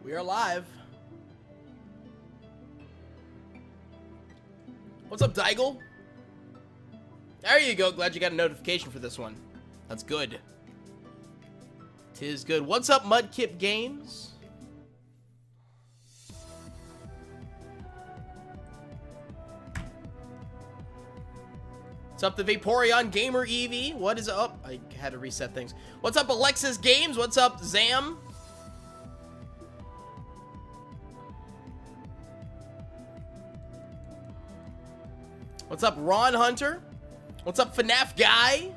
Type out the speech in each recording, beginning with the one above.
We are live. What's up, Daigle? There you go. Glad you got a notification for this one. That's good. 'Tis good. What's up, Mudkip Games? What's up, the Vaporeon Gamer Eevee? What is up? I had to reset things. What's up, Alexis Games? What's up, Zam? What's up, Ron Hunter? What's up, FNAF Guy?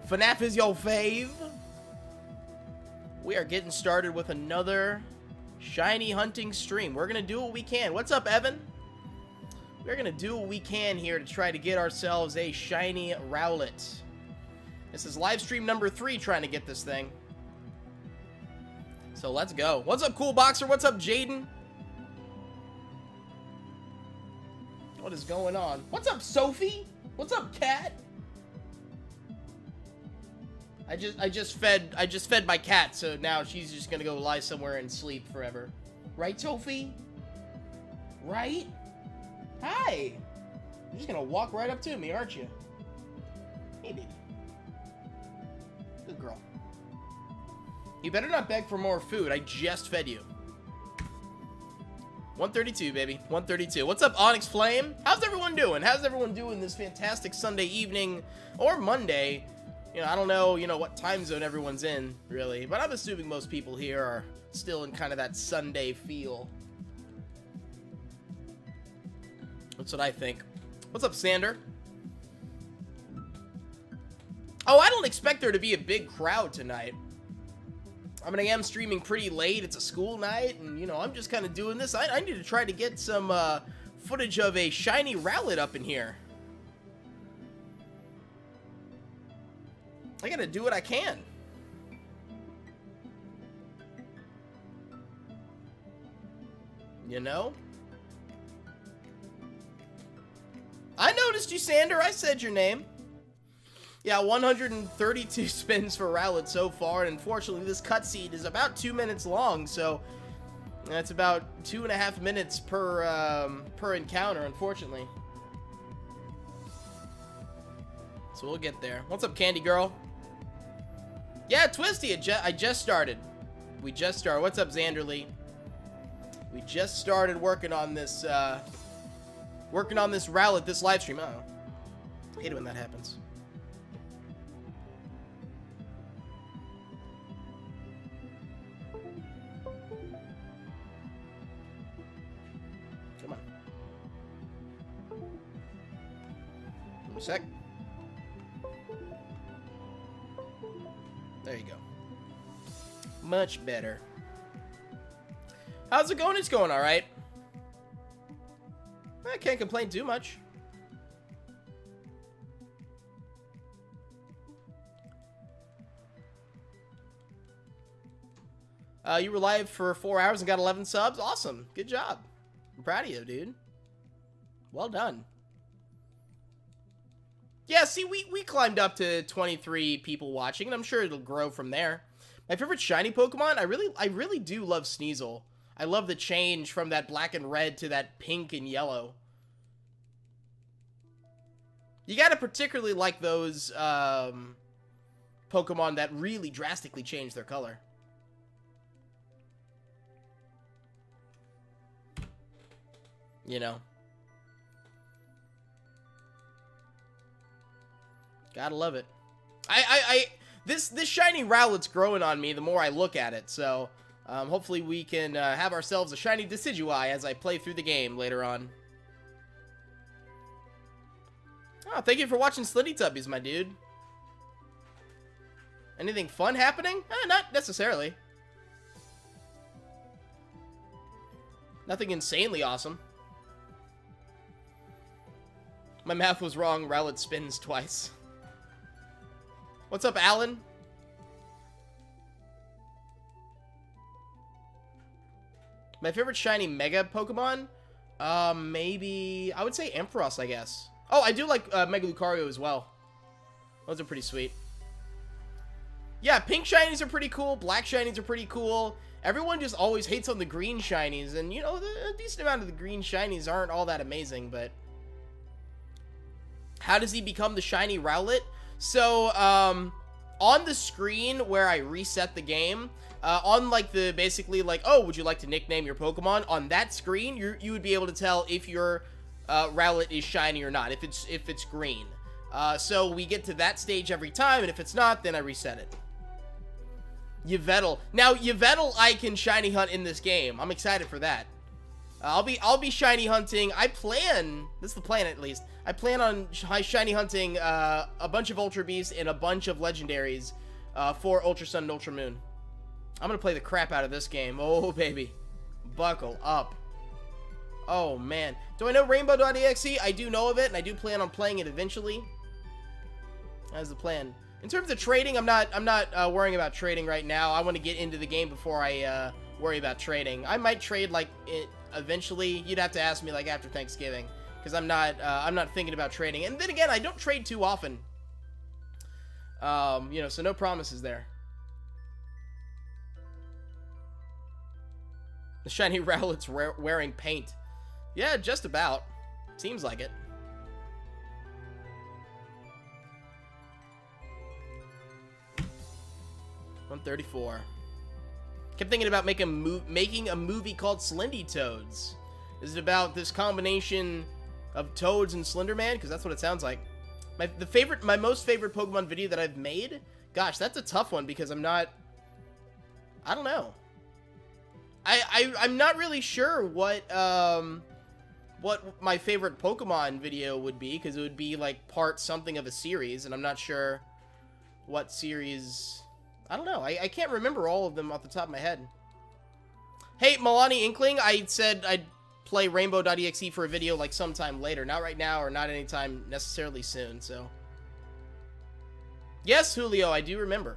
FNAF is your fave. We are getting started with another shiny hunting stream. We're going to do what we can. What's up, Evan? We're going to do what we can here to try to get ourselves a shiny Rowlet. This is live stream number 3 trying to get this thing. So let's go. What's up, Cool Boxer? What's up, Jaden? What is going on? What's up, Sophie? What's up, Cat? I just fed my cat, so now she's just gonna go lie somewhere and sleep forever. Right, Sophie? Right? Hi. You're just gonna walk right up to me, aren't you? Hey, baby. Good girl. You better not beg for more food. I just fed you. 132, baby. 132. What's up, Onyx Flame? How's everyone doing? How's everyone doing this fantastic Sunday evening or Monday? You know, I don't know, what time zone everyone's in, really. But I'm assuming most people here are still in kind of that Sunday feel. That's what I think. What's up, Sander? Oh, I don't expect there to be a big crowd tonight. I mean, I am streaming pretty late. It's a school night, and, I'm just kind of doing this. I need to try to get some footage of a shiny Rowlet up in here. I gotta do what I can. I noticed you, Sander. I said your name. Yeah, 132 spins for Rowlet so far, and unfortunately this cutscene is about 2 minutes long, so that's about 2.5 minutes per encounter, unfortunately. So we'll get there. What's up, Candy Girl? Yeah, Twisty, I just started. We just started. What's up, Xanderly? We just started working on this Rowlet, this live stream. Uh-oh. I hate it when that happens. Come on. Give me a sec. There you go. Much better. How's it going? It's going all right. I can't complain too much. You were live for 4 hours and got 11 subs. Awesome. Good job. I'm proud of you, dude. Well done. Yeah, see, we climbed up to 23 people watching, and I'm sure it'll grow from there. My favorite shiny Pokemon, I really do love Sneasel. I love the change from that black and red to that pink and yellow. You gotta particularly like those Pokemon that really drastically change their color. Gotta love it. This shiny Rowlet's growing on me the more I look at it, so hopefully we can have ourselves a shiny Decidueye as I play through the game later on. Oh, thank you for watching Slitty Tubbies, my dude. Anything fun happening? Not necessarily. Nothing insanely awesome. My math was wrong. Rowlet spins twice. What's up, Alan? My favorite shiny Mega Pokemon? Maybe... I would say Ampharos, I guess. Oh, I do like Mega Lucario as well. Those are pretty sweet. Yeah, pink shinies are pretty cool. Black shinies are pretty cool. Everyone just always hates on the green shinies, and, you know, a decent amount of the green shinies aren't all that amazing, but... How does he become the shiny Rowlet? So, on the screen where I reset the game, on, like, the, basically, like, oh, would you like to nickname your Pokemon? On that screen, you would be able to tell if your Rowlet is shiny or not, if it's green. So we get to that stage every time, and if it's not, then I reset it. Yveltal. Now, Yveltal I can shiny hunt in this game. I'm excited for that. I'll be shiny hunting. This is the plan at least. I plan on shiny hunting a bunch of Ultra Beasts and a bunch of Legendaries for Ultra Sun and Ultra Moon. I'm gonna play the crap out of this game. Oh, baby. Buckle up. Oh, man. Do I know Rainbow.exe? I do know of it, and I do plan on playing it eventually. That's the plan. In terms of trading, I'm not worrying about trading right now. I want to get into the game before I worry about trading. I might trade like eventually. You'd have to ask me like after Thanksgiving, because I'm not thinking about trading. And then again, I don't trade too often. You know, so no promises there. The shiny Rowlet's wearing paint. Yeah, just about. Seems like it. $134. Kept thinking about making a movie called Slendy Toads. Is it about this combination of Toads and Slender Man? Because that's what it sounds like. My most favorite Pokemon video that I've made. Gosh, that's a tough one because I don't know. I'm not really sure what my favorite Pokemon video would be, because it would be like part something of a series, and I'm not sure what series. I don't know. I can't remember all of them off the top of my head. Hey, Milani Inkling, I said I'd play Rainbow.exe for a video like sometime later. Not right now, or not anytime necessarily soon, so. Yes, Julio, I do remember.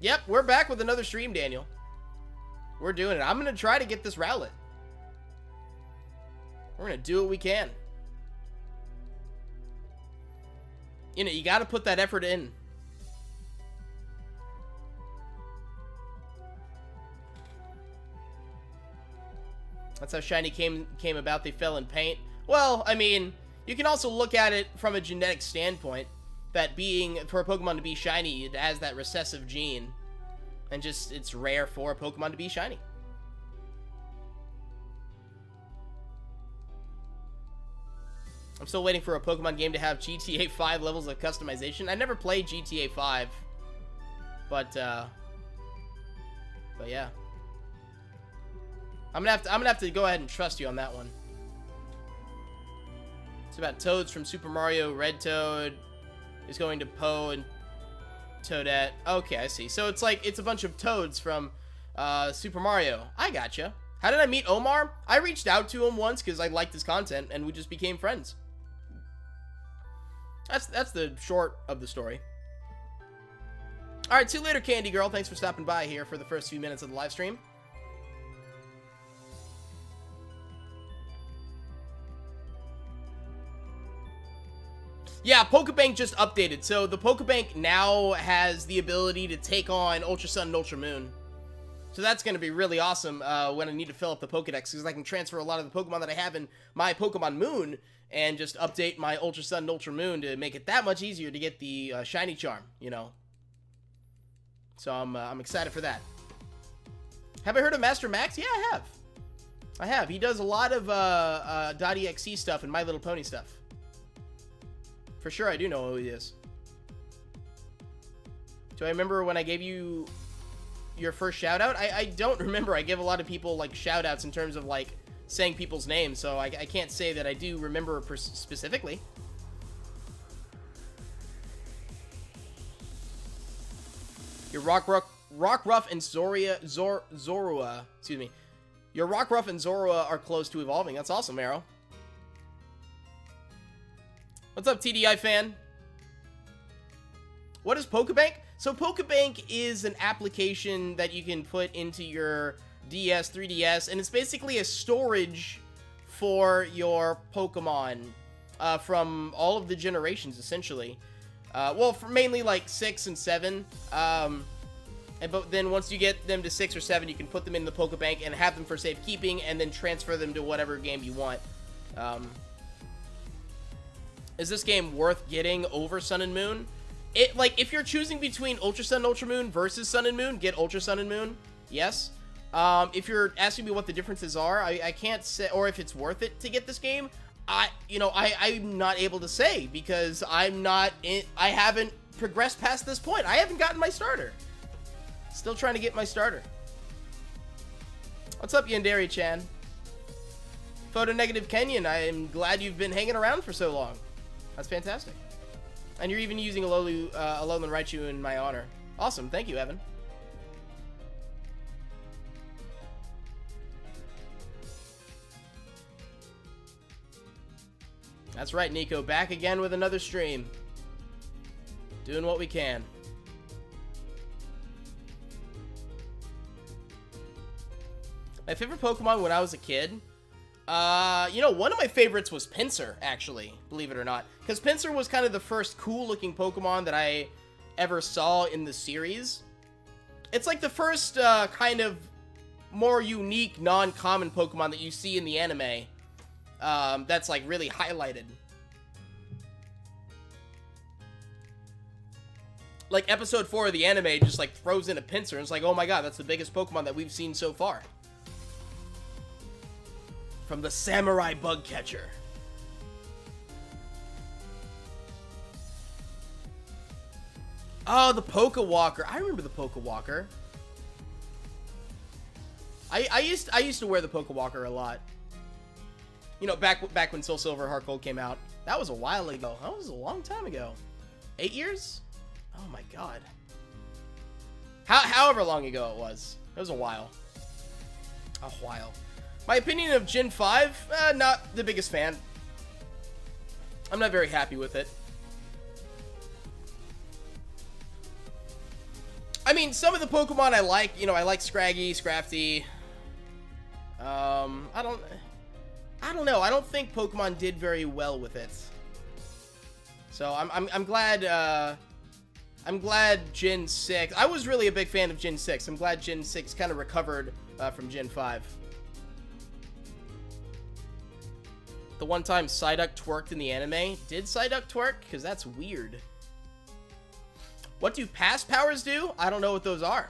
Yep, we're back with another stream, Daniel. We're doing it. I'm going to try to get this Rowlet. We're going to do what we can. You know, you got to put that effort in. That's how shiny came about. They fell in paint. Well, I mean, you can also look at it from a genetic standpoint. That for a Pokemon to be shiny, it has that recessive gene. And just, it's rare for a Pokemon to be shiny. I'm still waiting for a Pokemon game to have GTA 5 levels of customization. I never played GTA 5. But yeah. I'm gonna have to go ahead and trust you on that one. It's about Toads from Super Mario. Red Toad is going to Poe and Toadette. Okay, I see. So it's like, it's a bunch of Toads from Super Mario. I gotcha. How did I meet Omar? I reached out to him once because I liked his content, and we just became friends. That's the short of the story. Alright, see you later, Candy Girl. Thanks for stopping by here for the first few minutes of the live stream. Yeah, Pokebank just updated. So the Pokebank now has the ability to take on Ultra Sun and Ultra Moon. So that's going to be really awesome when I need to fill up the Pokedex, because I can transfer a lot of the Pokemon that I have in my Pokemon Moon and just update my Ultra Sun and Ultra Moon to make it that much easier to get the Shiny Charm, you know. So I'm excited for that. Have I heard of Master Max? Yeah, I have. I have. He does a lot of .exe stuff and My Little Pony stuff. For sure, I do know who he is. Do I remember when I gave you your first shout out? I don't remember. I give a lot of people like shout outs in terms of like saying people's names, so I can't say that I do remember specifically. Your Rockruff and Zorua, excuse me. Your Rockruff and Zorua are close to evolving. That's awesome, Arrow. What's up, TDI fan? What is Pokebank? So Pokebank is an application that you can put into your DS, 3DS, and it's basically a storage for your Pokemon from all of the generations, essentially. Well, for mainly like 6 and 7. But then once you get them to 6 or 7, you can put them in the Pokebank and have them for safekeeping, and then transfer them to whatever game you want. Is this game worth getting over Sun and Moon? Like, if you're choosing between Ultra Sun and Ultra Moon versus Sun and Moon, get Ultra Sun and Moon. Yes. If you're asking me what the differences are, I can't say, or if it's worth it to get this game, I'm not able to say, because I haven't progressed past this point. I haven't gotten my starter. Still trying to get my starter. What's up, Yandere-chan? Photo Negative Kenyan, I am glad you've been hanging around for so long. That's fantastic. And you're even using Alolan Raichu in my honor. Awesome, thank you, Evan. That's right, Nico. Back again with another stream. Doing what we can. My favorite Pokemon when I was a kid? You know, one of my favorites was Pinsir, actually, believe it or not. Because Pinsir was kind of the first cool-looking Pokemon that I ever saw in the series. It's like the first kind of more unique, non-common Pokemon that you see in the anime. That's, like, really highlighted. Like, episode 4 of the anime just, like, throws in a Pinsir, and it's like, oh my god, that's the biggest Pokemon that we've seen so far. From the Samurai Bug Catcher. Oh, the Pokewalker. I remember the Pokewalker. I used to wear the Pokewalker a lot. You know, back when Soul Silver Heart Gold came out. That was a while ago. That was a long time ago. 8 years? Oh my god. However long ago it was. It was a while. A while. My opinion of Gen 5? Not the biggest fan. I'm not very happy with it. I mean, some of the Pokemon I like, you know, I like Scraggy, Scrafty. I don't know. I don't think Pokemon did very well with it. So I'm glad Gen 6. I was really a big fan of Gen 6. I'm glad Gen 6 kind of recovered from Gen 5. The one time Psyduck twerked in the anime. Did Psyduck twerk? Because that's weird. What do past powers do? I don't know what those are.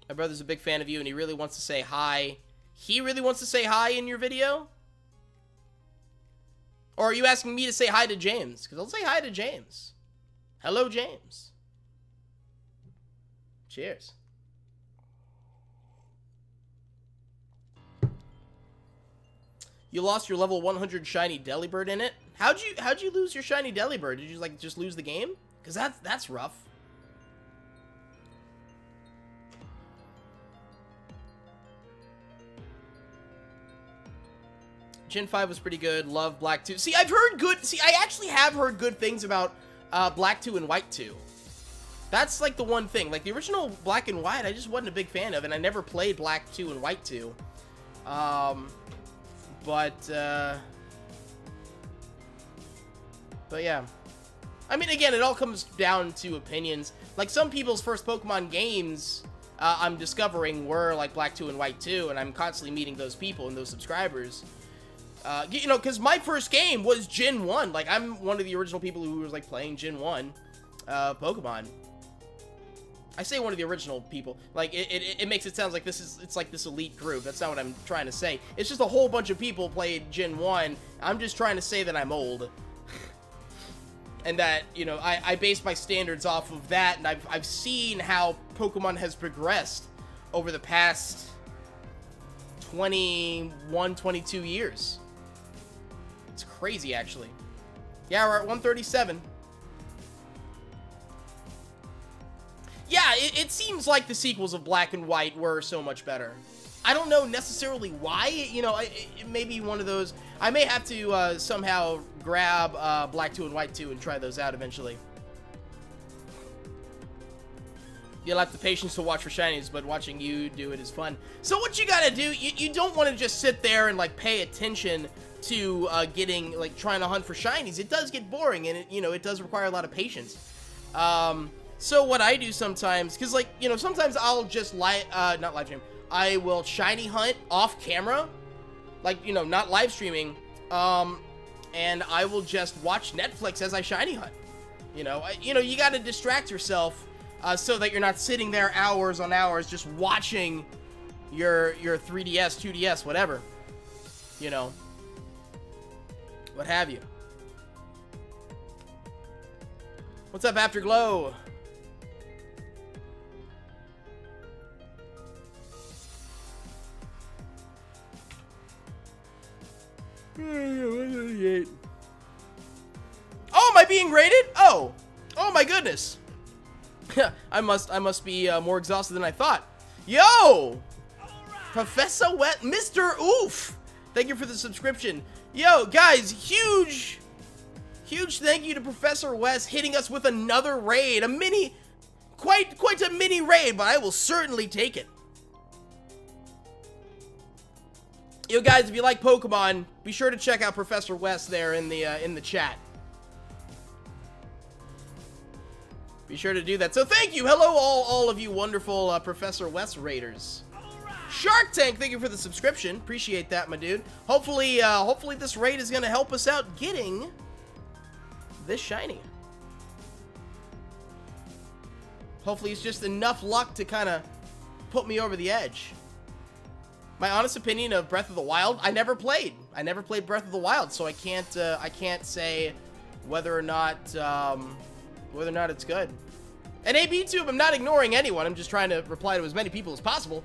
My brother's a big fan of you and he really wants to say hi. He really wants to say hi in your video? Or are you asking me to say hi to James? Because I'll say hi to James. Hello, James. Cheers. You lost your level 100 shiny Delibird in it? How'd you lose your shiny Delibird? Did you like just lose the game? Cause that's rough. Gen 5 was pretty good. Love Black 2. See, I've heard good. See, I actually have heard good things about Black 2 and White 2. That's like the one thing. Like the original Black and White, I just wasn't a big fan of, and I never played Black 2 and White 2. But yeah. I mean, again, it all comes down to opinions. Like, some people's first Pokemon games I'm discovering were, like, Black 2 and White 2, and I'm constantly meeting those people and those subscribers. You know, because my first game was Gen 1. Like, I'm one of the original people who was, like, playing Gen 1 Pokemon. I say one of the original people. Like, it makes it sound like it's like this elite group. That's not what I'm trying to say. It's just a whole bunch of people played Gen 1. I'm just trying to say that I'm old. And that, you know, I base my standards off of that, and I've seen how Pokemon has progressed over the past 21, 22 years. It's crazy, actually. Yeah, we're at 137. Yeah, it seems like the sequels of Black and White were so much better. I don't know necessarily why. You know, it may be one of those. I may have to somehow grab Black 2 and White 2 and try those out eventually. You'll have the patience to watch for shinies, but watching you do it is fun. So what you gotta do, you don't want to just sit there and like pay attention to getting, like, trying to hunt for shinies, it does get boring, and it does require a lot of patience. So what I do sometimes, because, like, sometimes I'll just not live stream, I will shiny hunt off camera, like, not live streaming, and I will just watch Netflix as I shiny hunt. You gotta distract yourself, so that you're not sitting there hours on hours just watching your 3DS, 2DS, whatever, what have you. What's up, Afterglow? Oh, am I being rated? Oh my goodness. I must be more exhausted than I thought. Yo, Professor Wet, Mr. Oof. Thank you for the subscription. Yo, guys, huge thank you to Professor West hitting us with another raid. Quite a mini raid, but I will certainly take it. Yo, guys, if you like Pokemon, be sure to check out Professor West there in the chat. Be sure to do that. So thank you. Hello, all of you wonderful Professor West raiders. Shark Tank, thank you for the subscription. Appreciate that, my dude. Hopefully this raid is gonna help us out getting this shiny. Hopefully it's just enough luck to kind of put me over the edge. My honest opinion of Breath of the Wild, I never played Breath of the Wild, so I can't say whether or not it's good. And ABTube, I'm not ignoring anyone. I'm just trying to reply to as many people as possible.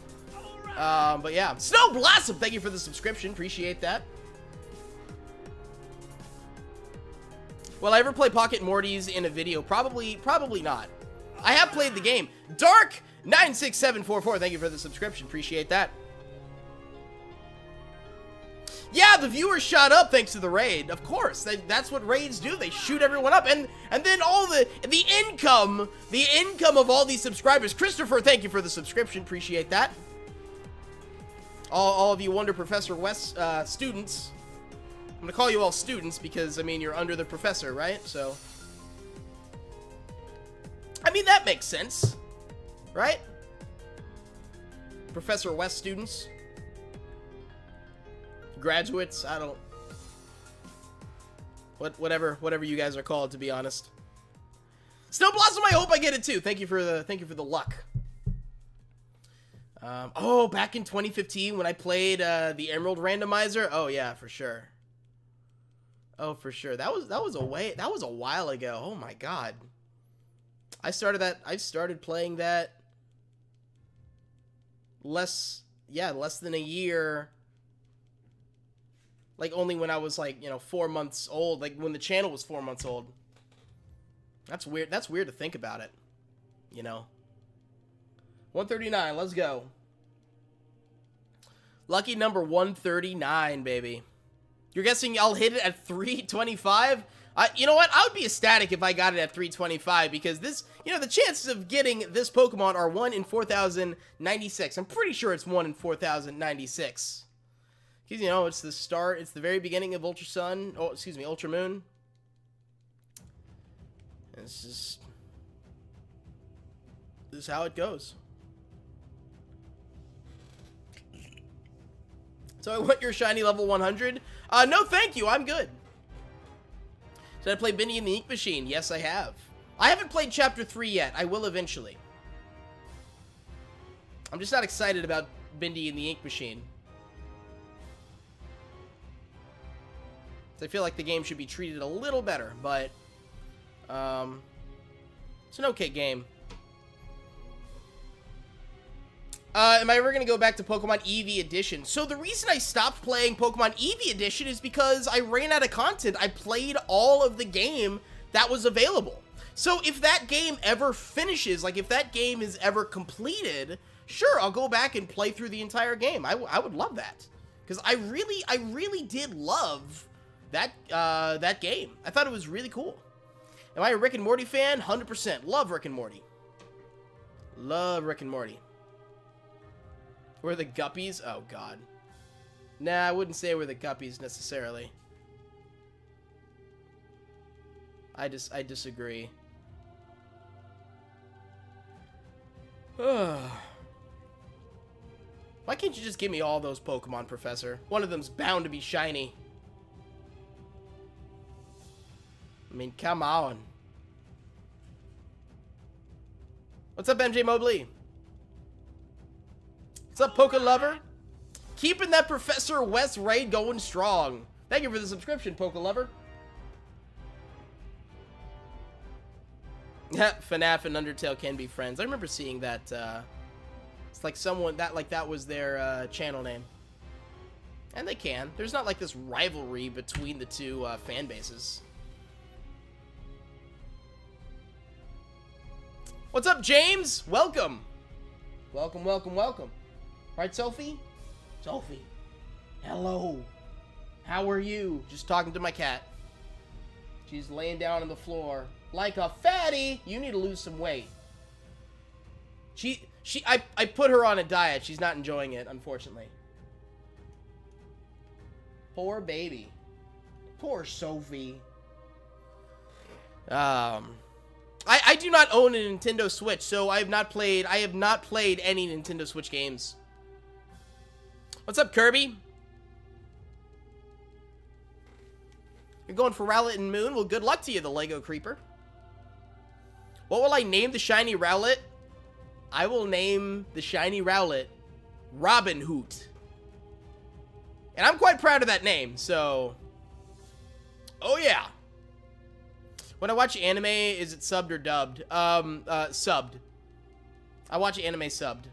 But yeah, Snow Blossom, thank you for the subscription. Appreciate that. Will I ever play Pocket Mortys in a video? Probably not. I have played the game. Dark96744, thank you for the subscription. Appreciate that. Yeah, the viewers shot up thanks to the raid. Of course, that's what raids do. They shoot everyone up, and then all the income of all these subscribers. Christopher, thank you for the subscription. Appreciate that. All of you Wonder Professor West students. I'm gonna call you all students because, I mean, you're under the professor, right? So, I mean, that makes sense, right? Professor West students. Graduates, I don't... Whatever you guys are called, to be honest. Snow Blossom, I hope I get it too. Thank you for the luck. Oh, back in 2015 when I played the Emerald Randomizer. Oh yeah, for sure. Oh, for sure. That was a while ago. Oh my god. I started playing that less than a year. Like, only when I was, like, 4 months old. Like, when the channel was 4 months old. That's weird. That's weird to think about it. 139. Let's go. Lucky number 139, baby. You're guessing I'll hit it at 325? You know what? I would be ecstatic if I got it at 325, because this, the chances of getting this Pokemon are 1 in 4,096. I'm pretty sure it's 1 in 4,096. Because, it's the start, it's the very beginning of Ultra Sun, Ultra Moon. This is how it goes. So I want your shiny level 100? No, thank you, I'm good. Did I play Bendy and the Ink Machine? Yes, I have. I haven't played Chapter 3 yet. I will eventually. I'm just not excited about Bendy and the Ink Machine. I feel like the game should be treated a little better, but it's an okay game. Am I ever going to go back to Pokemon Eevee Edition? So the reason I stopped playing Pokemon Eevee Edition is because I ran out of content. I played all of the game that was available. So if that game ever finishes, like if that game is ever completed, sure, I'll go back and play through the entire game. I would love that. Because I really did love that game. I thought it was really cool. Am I a Rick and Morty fan? 100%. Love Rick and Morty. Love Rick and Morty. Where are the guppies? Oh, God. Nah, I wouldn't say we're the guppies necessarily. I disagree. Why can't you just give me all those Pokemon, Professor? One of them's bound to be shiny. I mean, come on. What's up, MJ Mobley? What's up, Poke Lover? Keeping that Professor West raid going strong. Thank you for the subscription, Poke Lover. Yeah, FNAF and Undertale can be friends. I remember seeing that. It's like someone that was their channel name, and they can. There's not like this rivalry between the two fan bases. What's up, James? Welcome, welcome, welcome, welcome. Right, Sophie? Sophie, hello. How are you? Just talking to my cat. She's laying down on the floor. Like a fatty, you need to lose some weight. I put her on a diet. She's not enjoying it, unfortunately. Poor baby. Poor Sophie. I do not own a Nintendo Switch, so I have not played any Nintendo Switch games. What's up, Kirby? You're going for Rowlet and Moon? Well, good luck to you, the Lego Creeper. What will I name the shiny Rowlet? I will name the shiny Rowlet Robin Hoot. And I'm quite proud of that name, so... Oh, yeah. When I watch anime, is it subbed or dubbed? Subbed. I watch anime subbed.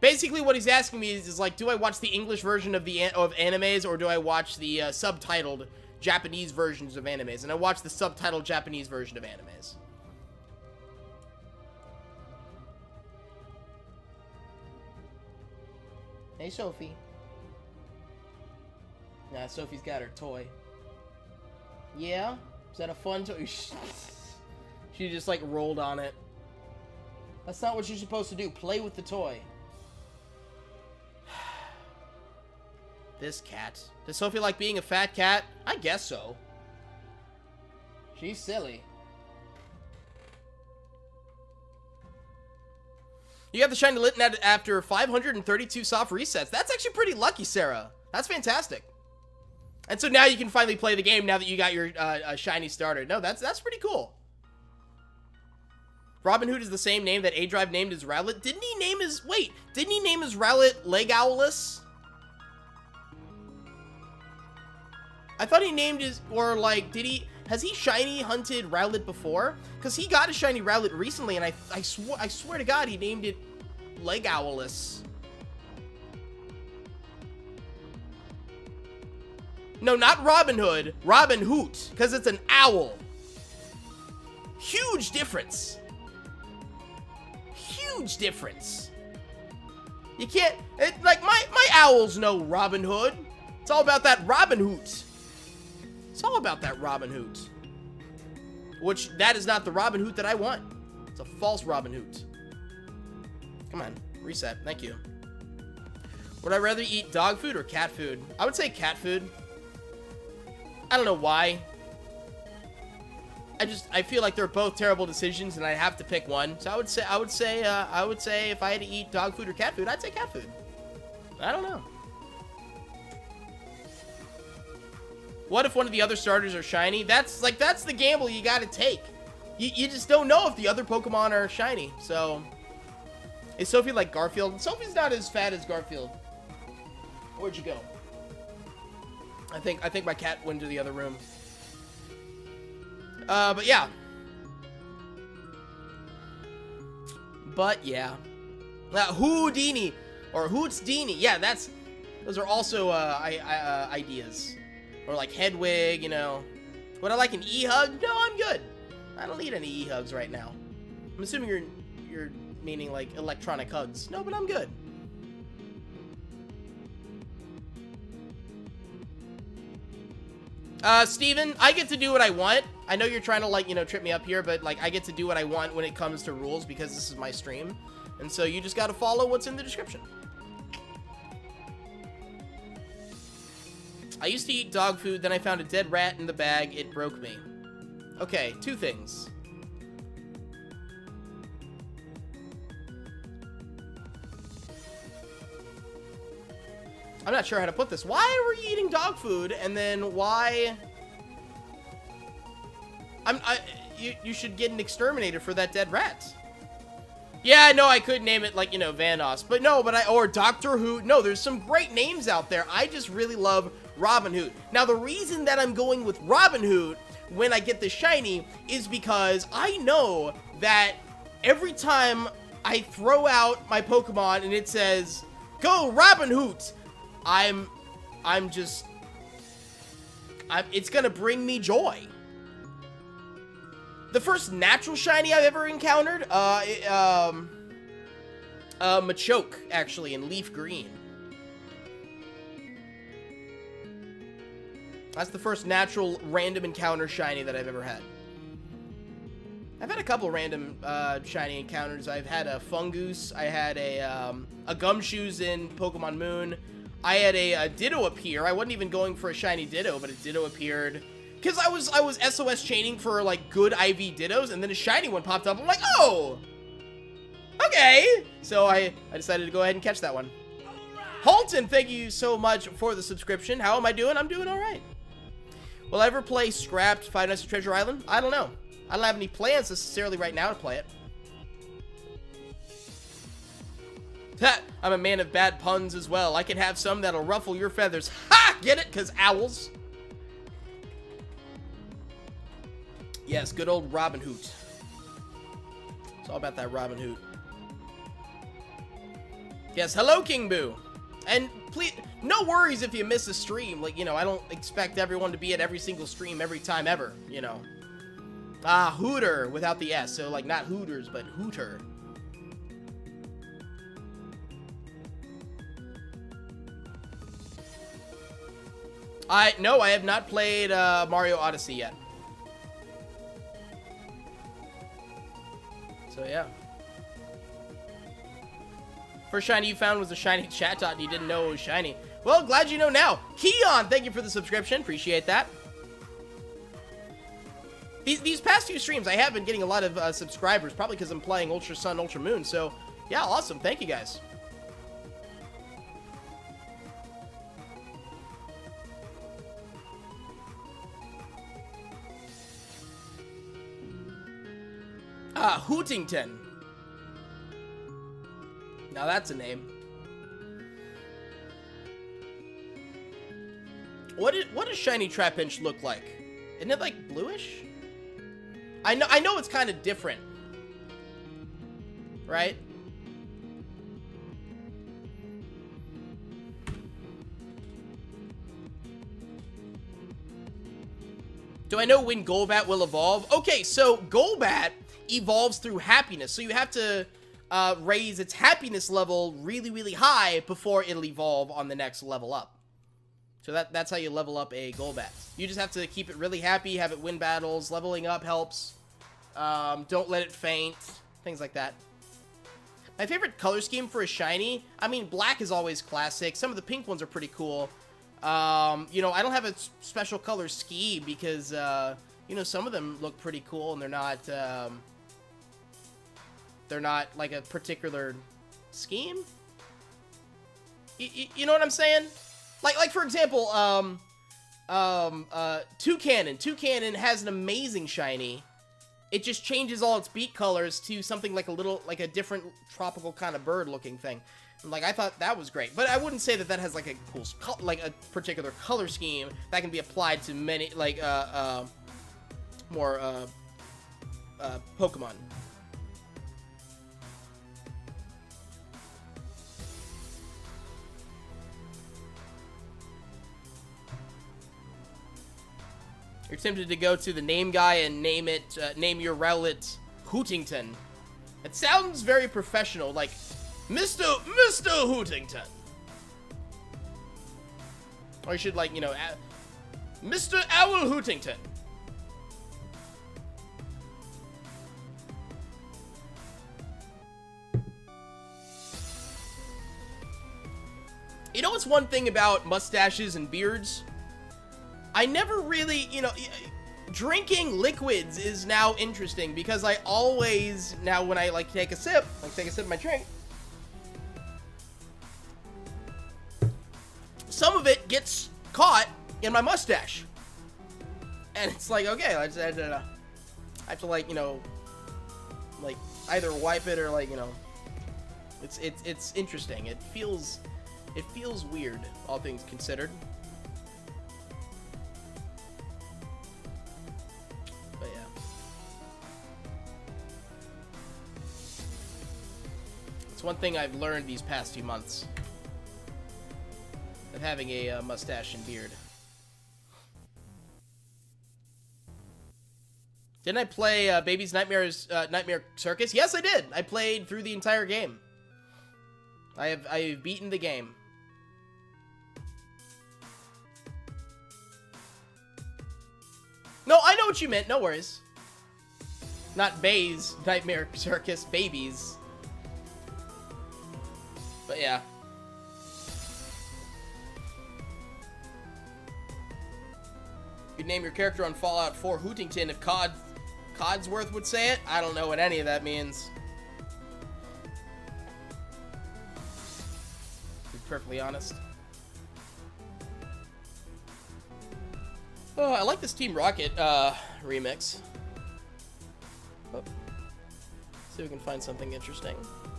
Basically, what he's asking me is like, do I watch the English version of animes, or do I watch the subtitled Japanese versions of animes? And I watch the subtitled Japanese version of animes. Hey, Sophie. Nah, Sophie's got her toy. Yeah? Is that a fun toy? She just, like, rolled on it. That's not what you're supposed to do. Play with the toy. This cat. Does Sophie like being a fat cat? I guess so. She's silly. You got the shiny Litten after 532 soft resets. That's actually pretty lucky, Sarah. That's fantastic. And so now you can finally play the game now that you got your shiny starter. No, that's pretty cool. Robin Hood is the same name that A-Drive named his Rowlet. Didn't he name his... Wait, didn't he name his Rowlet Legowlus? I thought he named his... Or, like, did he... Has he shiny hunted Rowlet before? Because he got a shiny Rowlet recently, and I swear to God, he named it Legowlus. No, not Robin Hood. Robin Hoot, because it's an owl. Huge difference. Huge difference. You can't... like, my owls know Robin Hood. It's all about that Robin Hoot. It's all about that Robin Hoot. Which, that is not the Robin Hoot that I want. It's a false Robin Hoot. Come on, reset. Thank you. Would I rather eat dog food or cat food? I would say cat food. I don't know why. I feel like they're both terrible decisions, and I have to pick one. So I would say if I had to eat dog food or cat food, I'd say cat food. I don't know. What if one of the other starters are shiny? That's the gamble you gotta take. You just don't know if the other Pokemon are shiny. So, is Sophie like Garfield? Sophie's not as fat as Garfield. Where'd you go? I think my cat went to the other room. But yeah. Houdini or Hootsdini. Yeah, those are also ideas. Or like Hedwig, you know. Would I like an E-hug? No, I'm good. I don't need any E-hugs right now. I'm assuming you're meaning like electronic hugs. No, but I'm good. Steven, I get to do what I want. I know you're trying to, like, you know, trip me up here, but, like, I get to do what I want when it comes to rules because this is my stream. And so you just gotta follow what's in the description. I used to eat dog food, then I found a dead rat in the bag. It broke me. Okay, two things. I'm not sure how to put this. Why were you eating dog food, and then why... You should get an exterminator for that dead rat. Yeah, I know I could name it, like, you know, Vanoss. But no, or Doctor Who. No, there's some great names out there. I just really love Robin Hood. Now, the reason that I'm going with Robin Hood when I get the shiny is because I know that every time I throw out my Pokemon and it says, go Robin Hood, it's gonna bring me joy. The first natural shiny I've ever encountered, Machoke, actually, in Leaf Green. That's the first natural random encounter shiny that I've ever had. I've had a couple random shiny encounters. I've had a Fungoose. I had a Gumshoes in Pokemon Moon. I had a Ditto appear. I wasn't even going for a shiny Ditto, but a Ditto appeared. Because I was SOS chaining for, like, good IV Dittos, and then a shiny one popped up. I'm like, oh! Okay! So I decided to go ahead and catch that one. Halton, thank you so much for the subscription. How am I doing? I'm doing alright. Will I ever play Scrapped Five Nights at Treasure Island? I don't know. I don't have any plans necessarily right now to play it. Ha! I'm a man of bad puns as well. I can have some that'll ruffle your feathers. Ha! Get it? Because owls. Yes, good old Robin Hood. It's all about that Robin Hood. Yes, hello, King Boo. And please, no worries if you miss a stream. Like, you know, I don't expect everyone to be at every single stream every time ever, you know. Ah, Hooter without the S. So, like, not Hooters, but Hooter. No, I have not played Mario Odyssey yet. So, yeah. First shiny you found was a shiny Chatot and you didn't know it was shiny. Well, glad you know now. Keon, thank you for the subscription. Appreciate that. These past few streams, I have been getting a lot of subscribers, probably because I'm playing Ultra Sun, Ultra Moon. So, yeah, awesome. Thank you, guys. Ah, Hootington. Now that's a name. What does shiny Trapinch look like? Isn't it like bluish? I know it's kind of different. Right? Do I know when Golbat will evolve? Okay, so Golbat evolves through happiness. So you have to raise its happiness level really, really high before it'll evolve on the next level up. So that's how you level up a Golbat. You just have to keep it really happy, have it win battles. Leveling up helps. Don't let it faint. Things like that. My favorite color scheme for a shiny, I mean, black is always classic. Some of the pink ones are pretty cool. You know, I don't have a special color scheme because, you know, some of them look pretty cool and they're not like a particular scheme. You know what I'm saying? Like for example, Toucanon. Toucanon has an amazing shiny. It just changes all its beak colors to something like a different tropical kind of bird looking thing. And, like, I thought that was great, but I wouldn't say that has like a cool, like a particular color scheme that can be applied to many, like, more Pokemon. You're tempted to go to the name guy and name your Rowlet Hootington. It sounds very professional, like Mr. Hootington. Or you should, like, you know, Mr. Owl Hootington. You know what's one thing about mustaches and beards? I never really, you know, drinking liquids is now interesting because I always, now when I like take a sip of my drink, some of it gets caught in my mustache. And it's like, okay, I have to like, you know, like either wipe it or like, you know, it's interesting. It feels weird, all things considered. But yeah. It's one thing I've learned these past few months of having a mustache and beard. Didn't I play Baby's Nightmare Circus? Yes, I did. I played through the entire game. I have beaten the game. No, I know what you meant. No worries. Not Bay's Nightmare Circus, Babies. But yeah. You'd name your character on Fallout 4 Hootington if Codsworth would say it. I don't know what any of that means. To be perfectly honest. Oh, I like this Team Rocket remix. Oh. See if we can find something interesting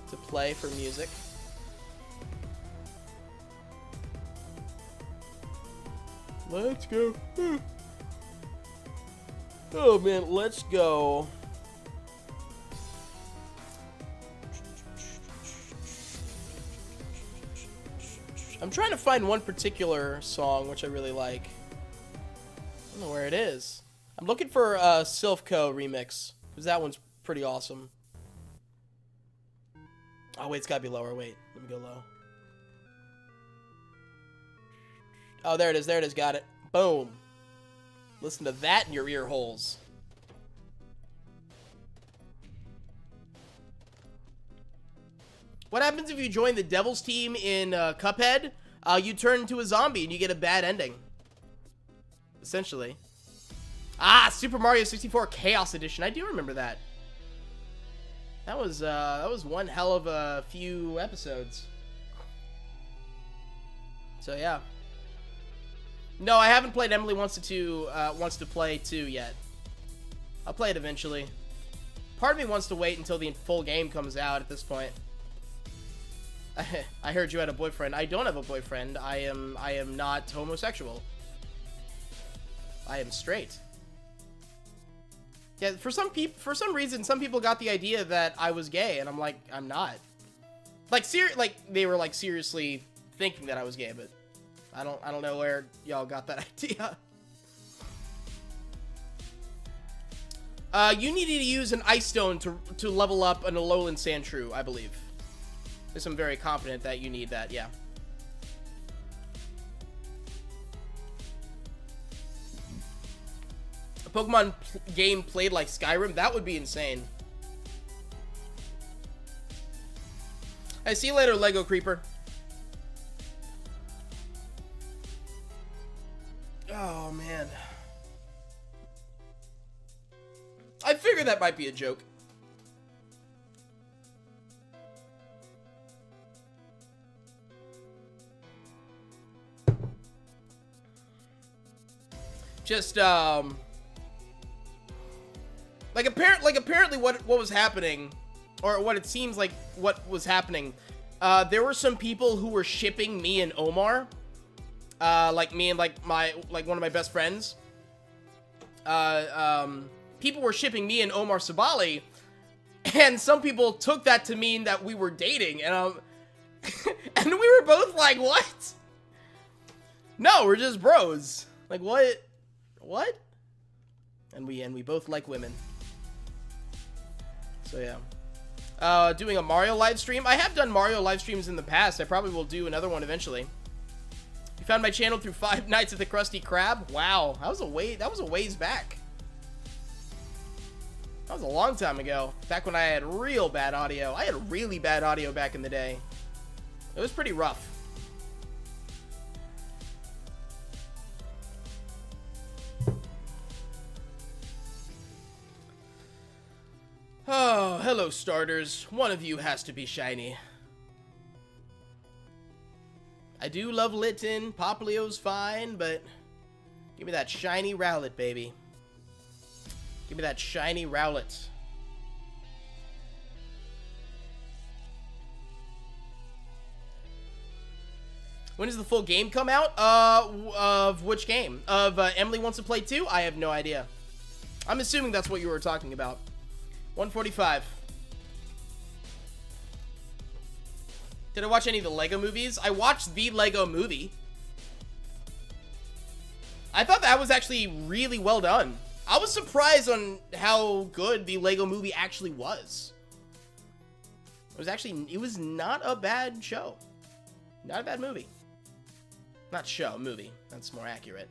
to play for music. Let's go. Oh man, let's go. I'm trying to find one particular song which I really like. I don't know where it is. I'm looking for a Silphco remix, because that one's pretty awesome. Oh wait, it's gotta be lower. Wait, let me go low. Oh, there it is, got it. Boom. Listen to that in your ear holes. What happens if you join the Devil's Team in Cuphead? You turn into a zombie and you get a bad ending. Essentially. Ah, Super Mario 64 Chaos Edition. I do remember that. That was one hell of a few episodes. So yeah. No, I haven't played Emily Wants to Play 2 yet. I'll play it eventually. Part of me wants to wait until the full game comes out at this point. I heard you had a boyfriend. I don't have a boyfriend. I am not homosexual. I am straight. Yeah, for some reason, some people got the idea that I was gay, and I'm like, I'm not. Like, they were like seriously thinking that I was gay, but I don't know where y'all got that idea. You needed to use an ice stone to level up an Alolan Sandshrew, I believe. Yes, I'm very confident that you need that, yeah. A Pokemon game played like Skyrim? That would be insane. Hey, see you later, Lego Creeper. Oh, man. I figured that might be a joke. Just, apparently what was happening, or what it seems like what was happening, there were some people who were shipping me and Omar, like me and one of my best friends. People were shipping me and Omar Sabali, and some people took that to mean that we were dating, and and we were both like, what? No, we're just bros. Like, what? What? And we both like women. So yeah. Doing a Mario live stream. I have done Mario live streams in the past. I probably will do another one eventually. You found my channel through 5 Nights at the Krusty Krab? Wow, that was a ways back. That was a long time ago. Back when I had real bad audio. I had really bad audio back in the day. It was pretty rough. Oh, hello, starters. One of you has to be shiny. I do love Litten. Poplio's fine, but give me that shiny Rowlet, baby. Give me that shiny Rowlet. When does the full game come out? Of which game? Of Emily Wants to Play 2? I have no idea. I'm assuming that's what you were talking about. 145. Did I watch any of the Lego movies? I watched the Lego movie. I thought that was actually really well done. I was surprised on how good the Lego movie actually was. It was not a bad show. Not a bad movie. Not show, movie. That's more accurate.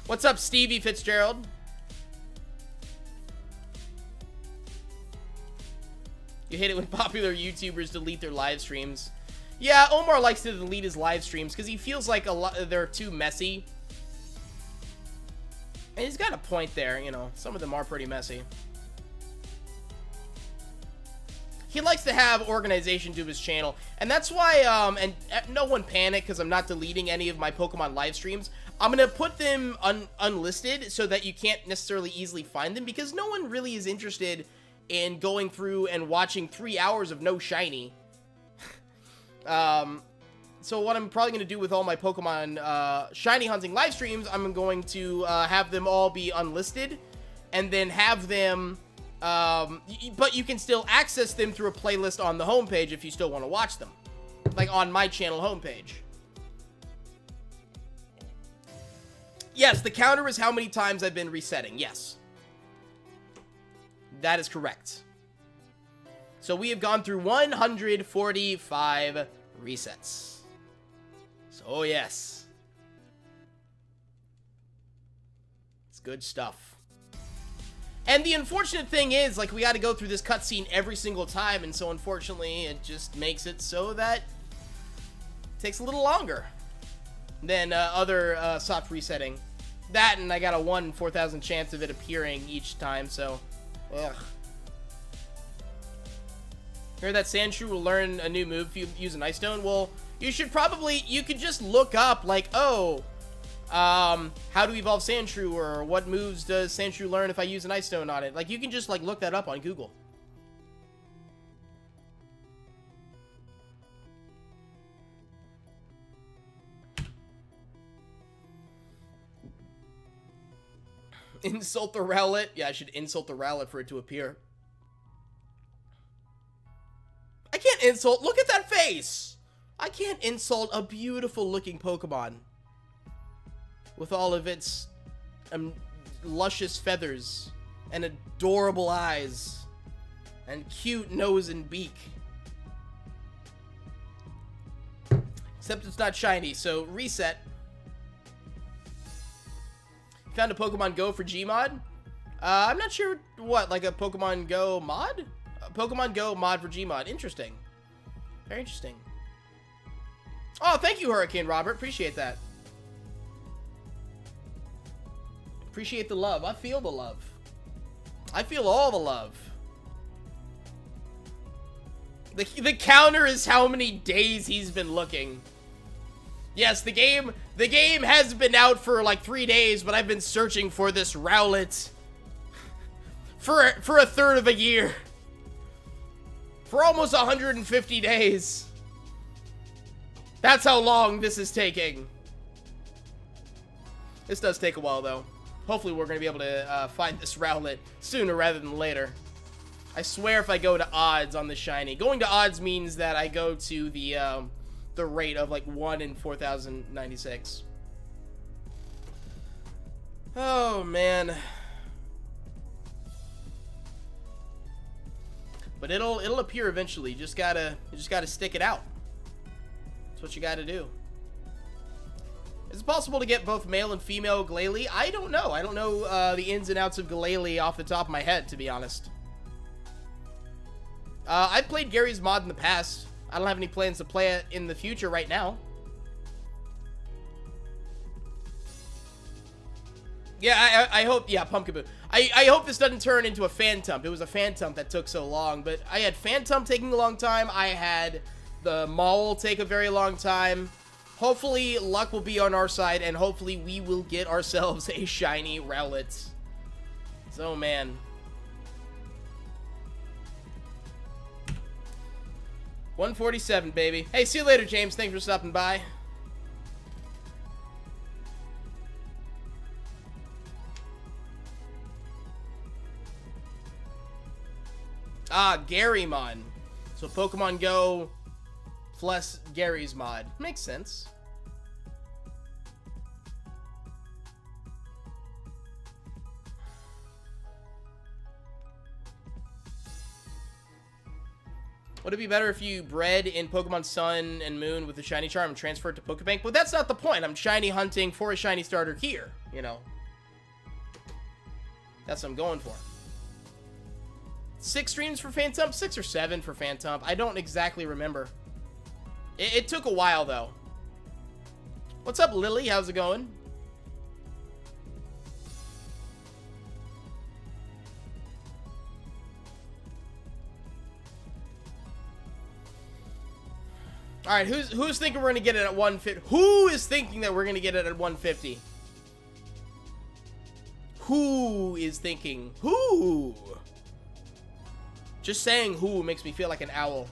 What's up, Stevie Fitzgerald? You hate it when popular YouTubers delete their live streams. Yeah, Omar likes to delete his live streams because he feels like they're too messy. And he's got a point there, you know. Some of them are pretty messy. He likes to have organization to his channel. And that's why, and no one panic because I'm not deleting any of my Pokemon live streams. I'm going to put them unlisted so that you can't necessarily easily find them because no one really is interested in going through and watching 3 hours of no shiny. So what I'm probably going to do with all my Pokemon shiny hunting live streams, I'm going to have them all be unlisted and then have them, but you can still access them through a playlist on the homepage if you still want to watch them, like on my channel homepage. Yes, the counter is how many times I've been resetting. Yes. That is correct. So we have gone through 145 resets. So yes. It's good stuff. And the unfortunate thing is, like, we got to go through this cutscene every single time, and so unfortunately it just makes it so that it takes a little longer than other soft resetting. That, and I got a 1 in 4,000 chance of it appearing each time, so ugh. Heard that Sandshrew will learn a new move if you use an Ice Stone? Well, you could just look up, like, oh, how to evolve Sandshrew, or what moves does Sandshrew learn if I use an Ice Stone on it? Like, you can just, like, look that up on Google. Insult the Rowlet? Yeah, I should insult the Rowlet for it to appear. I can't insult. Look at that face. I can't insult a beautiful looking Pokemon with all of its luscious feathers and adorable eyes and cute nose and beak. Except it's not shiny, so reset. Found a Pokemon Go for Gmod? I'm not sure what, like a Pokemon Go mod? A Pokemon Go mod for Gmod. Interesting. Very interesting. Oh, thank you, Hurricane Robert. Appreciate that. Appreciate the love. I feel the love. I feel all the love. The counter is how many days he's been looking. Yes, the game has been out for like 3 days, but I've been searching for this Rowlet for a third of a year. For almost 150 days. That's how long this is taking. This does take a while, though. Hopefully we're going to be able to find this Rowlet sooner rather than later. I swear if I go to odds on the shiny. Going to odds means that I go to the rate of like 1 in 4,096. Oh man. But it'll appear eventually. You just gotta stick it out. That's what you gotta do. Is it possible to get both male and female Glalie? I don't know. I don't know the ins and outs of Glalie off the top of my head, to be honest. I've played Gary's mod in the past. I don't have any plans to play it in the future right now. Yeah, I hope, yeah, Pumpkaboo. I hope this doesn't turn into a Phantump. It was a Phantump that took so long, but I had Phantump taking a long time. I had the Maul take a very long time. Hopefully, luck will be on our side, and hopefully we will get ourselves a shiny Rowlet. So, man. 147, baby. Hey, see you later, James. Thanks for stopping by. Ah, Garymon. So Pokemon Go plus Gary's mod. Makes sense. Would it be better if you bred in Pokemon Sun and Moon with the shiny charm and transferred to Pokebank? But that's not the point. I'm shiny hunting for a shiny starter here, you know. That's what I'm going for. 6 streams for Phantump? 6 or 7 for Phantump. I don't exactly remember. It took a while, though. What's up, Lily? How's it going? Alright, who's thinking we're going to get it at 150? Who is thinking that we're going to get it at 150? Who is thinking? Who? Just saying who makes me feel like an owl.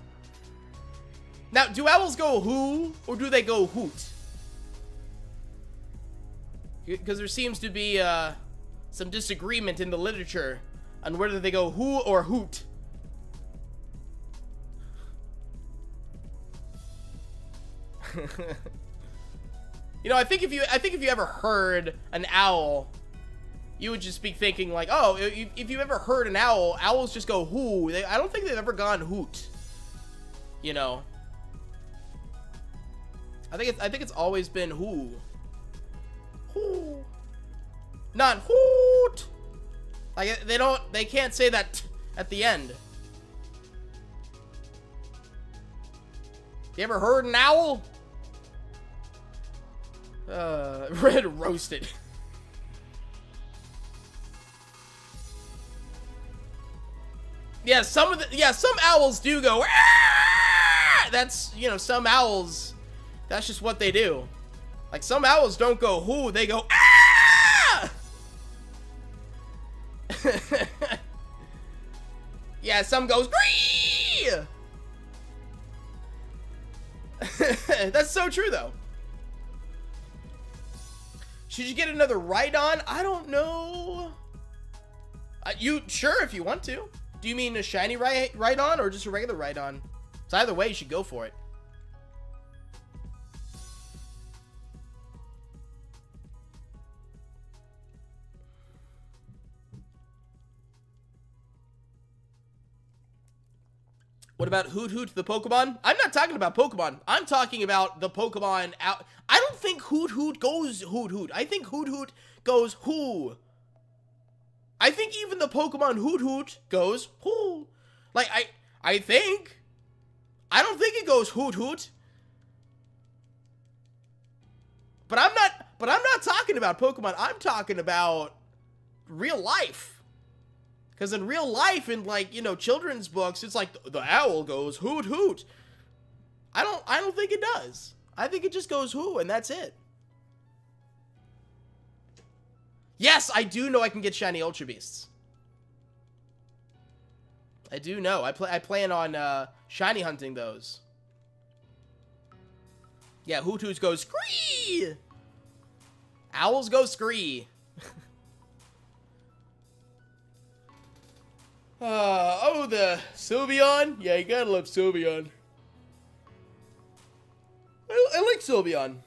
Now, do owls go who, or do they go hoot? Because there seems to be some disagreement in the literature on whether they go who or hoot. You know, I think if you ever heard an owl, you would just be thinking like, oh, if you ever heard an owl, owls just go who. I don't think they've ever gone hoot. You know. I think it's always been who. Who. Not hoot. Like they can't say that t at the end. You ever heard an owl? Red roasted. Yeah, some owls do go. Aah! That's, you know, some owls. That's just what they do. Like, some owls don't go who, they go ah! Yeah, some goes gree. That's so true, though. Should you get another Rhydon? I don't know. You sure if you want to. Do you mean a shiny Rhydon or just a regular Rhydon? So either way, you should go for it. What about Hoot Hoot the Pokemon? I'm not talking about Pokemon. I'm talking about the Pokemon out. I don't think Hoot Hoot goes Hoot Hoot. I think Hoot Hoot goes who. I think even the Pokemon Hoot Hoot goes who. Like, I think. I don't think it goes Hoot Hoot. But I'm not talking about Pokemon. I'm talking about real life. Because in real life, in, like, you know, children's books, it's like the owl goes hoot hoot. I don't think it does. I think it just goes who, and that's it. Yes, I do know I can get shiny Ultra Beasts. I do know. I plan on shiny hunting those. Yeah, Hoot Hoot goes scree. Owls go scree. Oh, the Sylveon? Yeah, you gotta love Sylveon. I like Sylveon.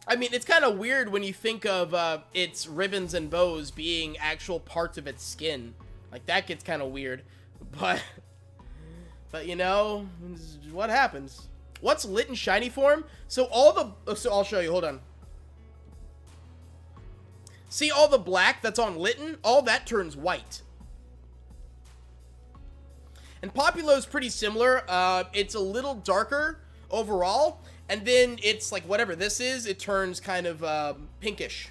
I mean, it's kind of weird when you think of its ribbons and bows being actual parts of its skin. Like, that gets kind of weird. But you know, what happens? What's lit in shiny form? So I'll show you, hold on. See all the black that's on Litten? All that turns white. And Populo's pretty similar. It's a little darker overall. And then it's like whatever this is, it turns kind of pinkish.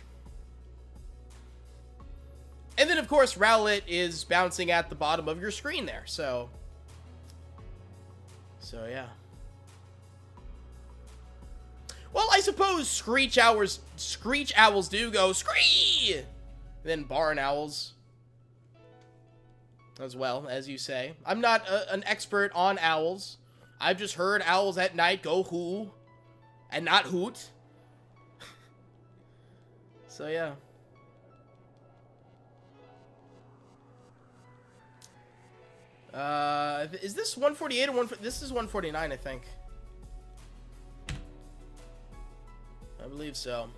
And then, of course, Rowlet is bouncing at the bottom of your screen there. So yeah. Well, I suppose screech owls do go scree. Then barn owls as well, as you say. I'm not an expert on owls. I've just heard owls at night go hoo and not hoot. So yeah. Is this 148 or 1? This is 149, I think. I believe so.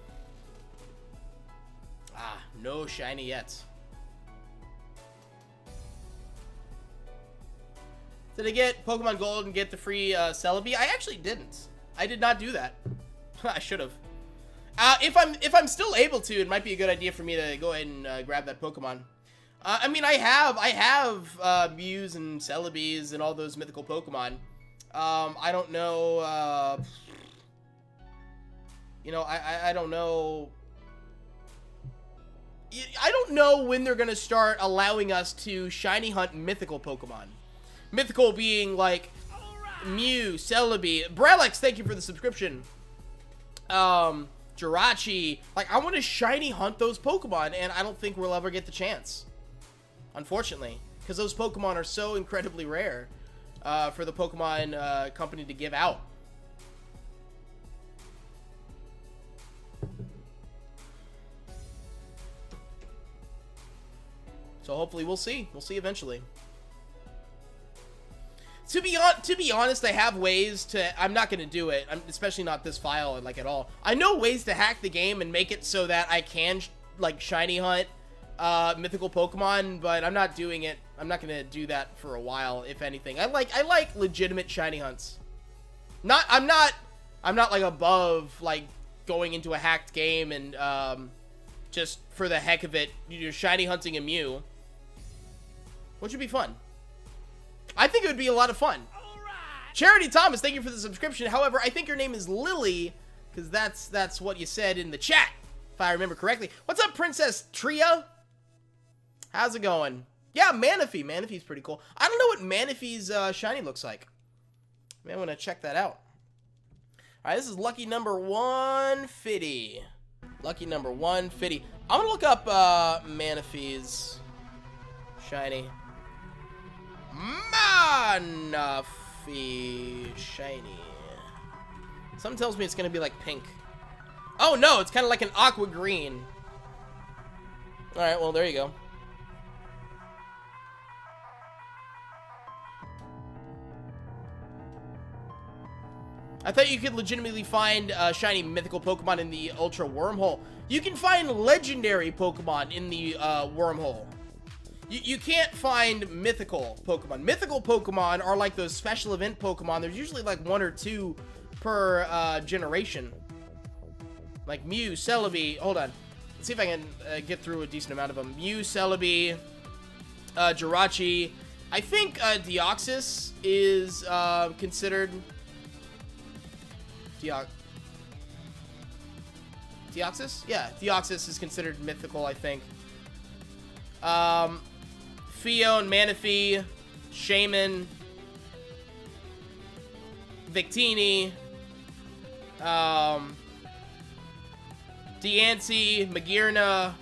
Ah, no shiny yet. Did I get Pokemon Gold and get the free Celebi? I actually didn't. I did not do that. I should have. If I'm still able to, it might be a good idea for me to go ahead and grab that Pokemon. I mean, I have Mews and Celebes and all those mythical Pokemon. I don't know. You know, I don't know. I don't know when they're gonna start allowing us to shiny hunt mythical Pokemon. Mythical being like Mew, Celebi, Brelex. Thank you for the subscription. Jirachi. Like, I want to shiny hunt those Pokemon, and I don't think we'll ever get the chance. Unfortunately, because those Pokemon are so incredibly rare for the Pokemon company to give out. So hopefully we'll see. We'll see eventually. To be honest, I have ways to... I'm not going to do it, especially not this file, like, at all. I know ways to hack the game and make it so that I can, like, shiny hunt mythical Pokemon, but I'm not doing it. I'm not going to do that for a while, if anything. I like legitimate shiny hunts. I'm not, like, above, like, going into a hacked game and, just for the heck of it, you're shiny hunting a Mew. Which would be fun. I think it would be a lot of fun. Charity Thomas, thank you for the subscription. However, I think your name is Lily, because that's what you said in the chat, if I remember correctly. What's up, Princess Tria? How's it going? Yeah, Manaphy. Manaphy's pretty cool. I don't know what Manaphy's shiny looks like. Man, I want to check that out. All right, this is lucky number 150. Lucky number 150. I'm gonna look up Manaphy's shiny. Manaphy shiny. Something tells me it's gonna be like pink. Oh no, it's kind of like an aqua green. All right, well there you go. I thought you could legitimately find shiny mythical Pokemon in the Ultra Wormhole. You can find legendary Pokemon in the Wormhole. You can't find mythical Pokemon. Mythical Pokemon are like those special event Pokemon. There's usually like 1 or 2 per generation. Like Mew, Celebi. Hold on. Let's see if I can get through a decent amount of them. Mew, Celebi, Jirachi. I think Deoxys is considered... Deoxys? Yeah, Deoxys is considered mythical, I think. Fio and Manaphy, Shaman, Victini, Deancey, Magearna,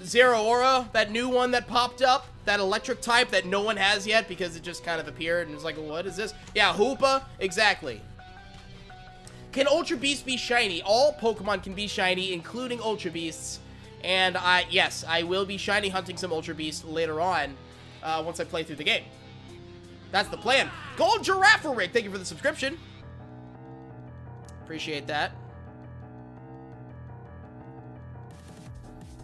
Zeraora, that new one that popped up, that electric type that no one has yet because it just kind of appeared and it's like, what is this? Yeah, Hoopa, exactly. Can Ultra Beast be shiny? All Pokemon can be shiny, including Ultra Beasts. And yes, I will be shiny hunting some Ultra Beasts later on, once I play through the game. That's the plan. Gold Giraffe Rick, thank you for the subscription. Appreciate that.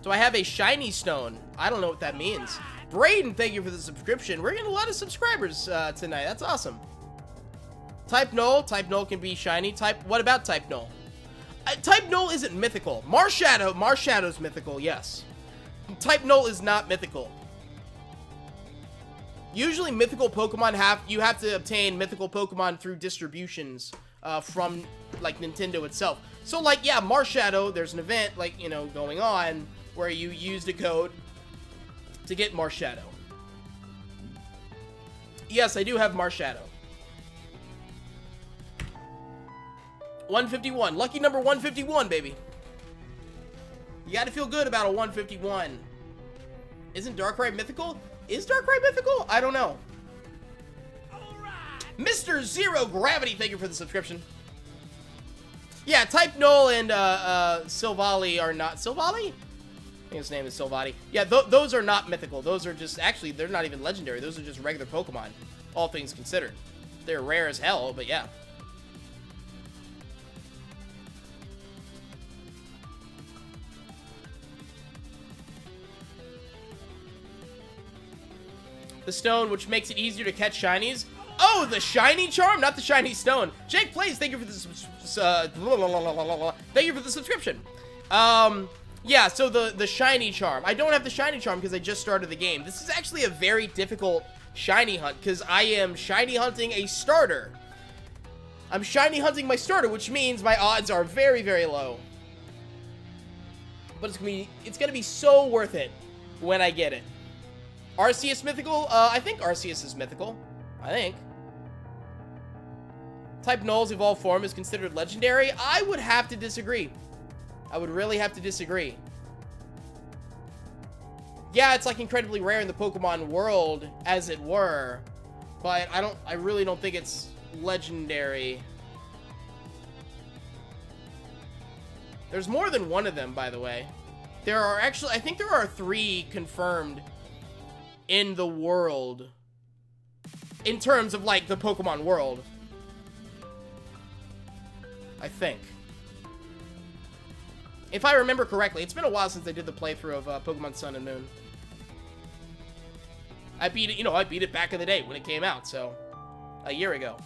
So I have a shiny stone. I don't know what that means. Braden, thank you for the subscription. We're getting a lot of subscribers tonight. That's awesome. Type Null. Type Null can be shiny. What about Type Null? Type Null isn't mythical. Marshadow's mythical, yes. Type Null is not mythical. Usually mythical Pokemon you have to obtain mythical Pokemon through distributions from, like, Nintendo itself. So, like, yeah, Marshadow, there's an event, like, you know, going on where you used a code to get Marshadow. Yes, I do have Marshadow. 151. Lucky number 151, baby. You gotta feel good about a 151. Isn't Darkrai mythical? Is Darkrai mythical? I don't know. Mr. Zero Gravity, thank you for the subscription. Yeah, Type Null and Silvally are not... Silvally? I think his name is Silvati. Yeah, those are not mythical. Those are just... Actually, they're not even legendary. Those are just regular Pokemon, all things considered. They're rare as hell, but yeah. The stone, which makes it easier to catch shinies. Oh, the shiny charm, not the shiny stone. Jake Plays, thank you for the thank you for the subscription. Yeah, so the shiny charm. I don't have the shiny charm because I just started the game. This is actually a very difficult shiny hunt because I am shiny hunting a starter. I'm shiny hunting my starter, which means my odds are very, very low. But it's gonna be so worth it when I get it. Arceus mythical? I think Arceus is mythical. I think. Type Null's evolved form is considered legendary? I would have to disagree. I would really have to disagree. Yeah, it's like incredibly rare in the Pokemon world, as it were. But I really don't think it's legendary. There's more than one of them, by the way. There are actually, I think there are 3 confirmed in the world. In terms of, like, the Pokemon world. I think. If I remember correctly. It's been a while since I did the playthrough of Pokemon Sun and Moon. I beat it, you know, I beat it back in the day when it came out, so. A year ago.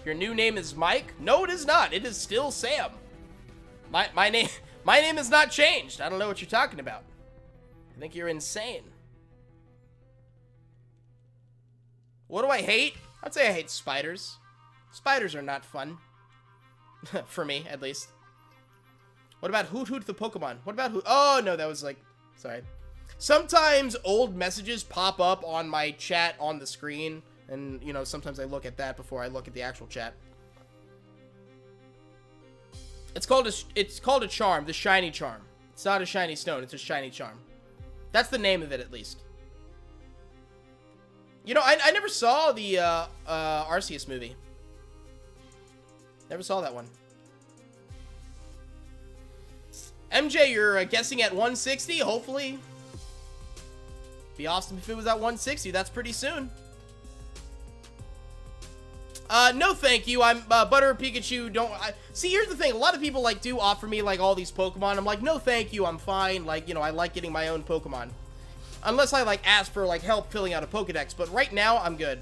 Your new name is Mike? No, it is not. It is still Sam. My name has not changed. I don't know what you're talking about. I think you're insane. What do I hate? I'd say I hate spiders. Spiders are not fun. For me, at least. What about Hoot Hoot the Pokemon? What about Hoot? Oh, no, that was like... Sorry. Sometimes old messages pop up on my chat on the screen. And, you know, sometimes I look at that before I look at the actual chat. It's called a charm, the shiny charm. It's not a shiny stone, it's a shiny charm. That's the name of it, at least. You know, I never saw the Arceus movie. Never saw that one. MJ, you're guessing at 160, hopefully. Be awesome if it was at 160, that's pretty soon. No thank you, I'm, Butter Pikachu, see, here's the thing, a lot of people, like, do offer me, like, all these Pokemon, I'm like, no thank you, I'm fine, like, you know, I like getting my own Pokemon. Unless I, like, ask for, like, help filling out a Pokedex, but right now, I'm good.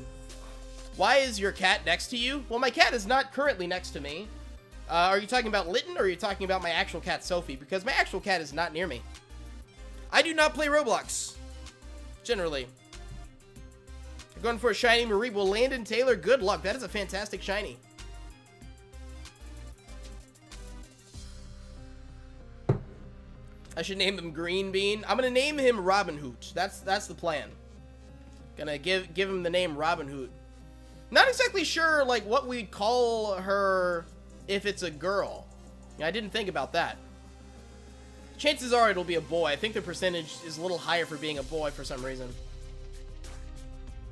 Why is your cat next to you? Well, my cat is not currently next to me. Are you talking about Litten, or are you talking about my actual cat, Sophie? Because my actual cat is not near me. I do not play Roblox. Generally. You're going for a shiny Marie. Well, Landon Taylor, good luck. That is a fantastic shiny. I should name him Green Bean. I'm gonna name him Robin Hoot. That's the plan. Gonna give him the name Robin Hoot. Not exactly sure, like, what we'd call her if it's a girl. Yeah, I didn't think about that. Chances are it'll be a boy. I think the percentage is a little higher for being a boy for some reason.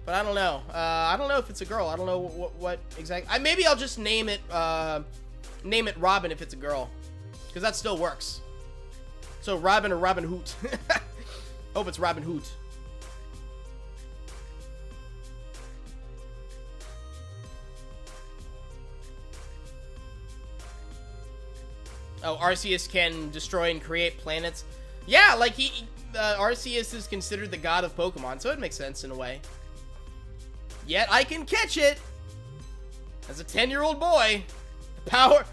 But I don't know. I don't know if it's a girl. I don't know what exactly. Maybe I'll just name it Robin if it's a girl. Because that still works. So Robin or Robin Hoot. Hope it's Robin Hoot. Oh, Arceus can destroy and create planets. Yeah, like Arceus is considered the god of Pokemon, so it makes sense in a way. Yet I can catch it! As a 10-year-old boy, the power...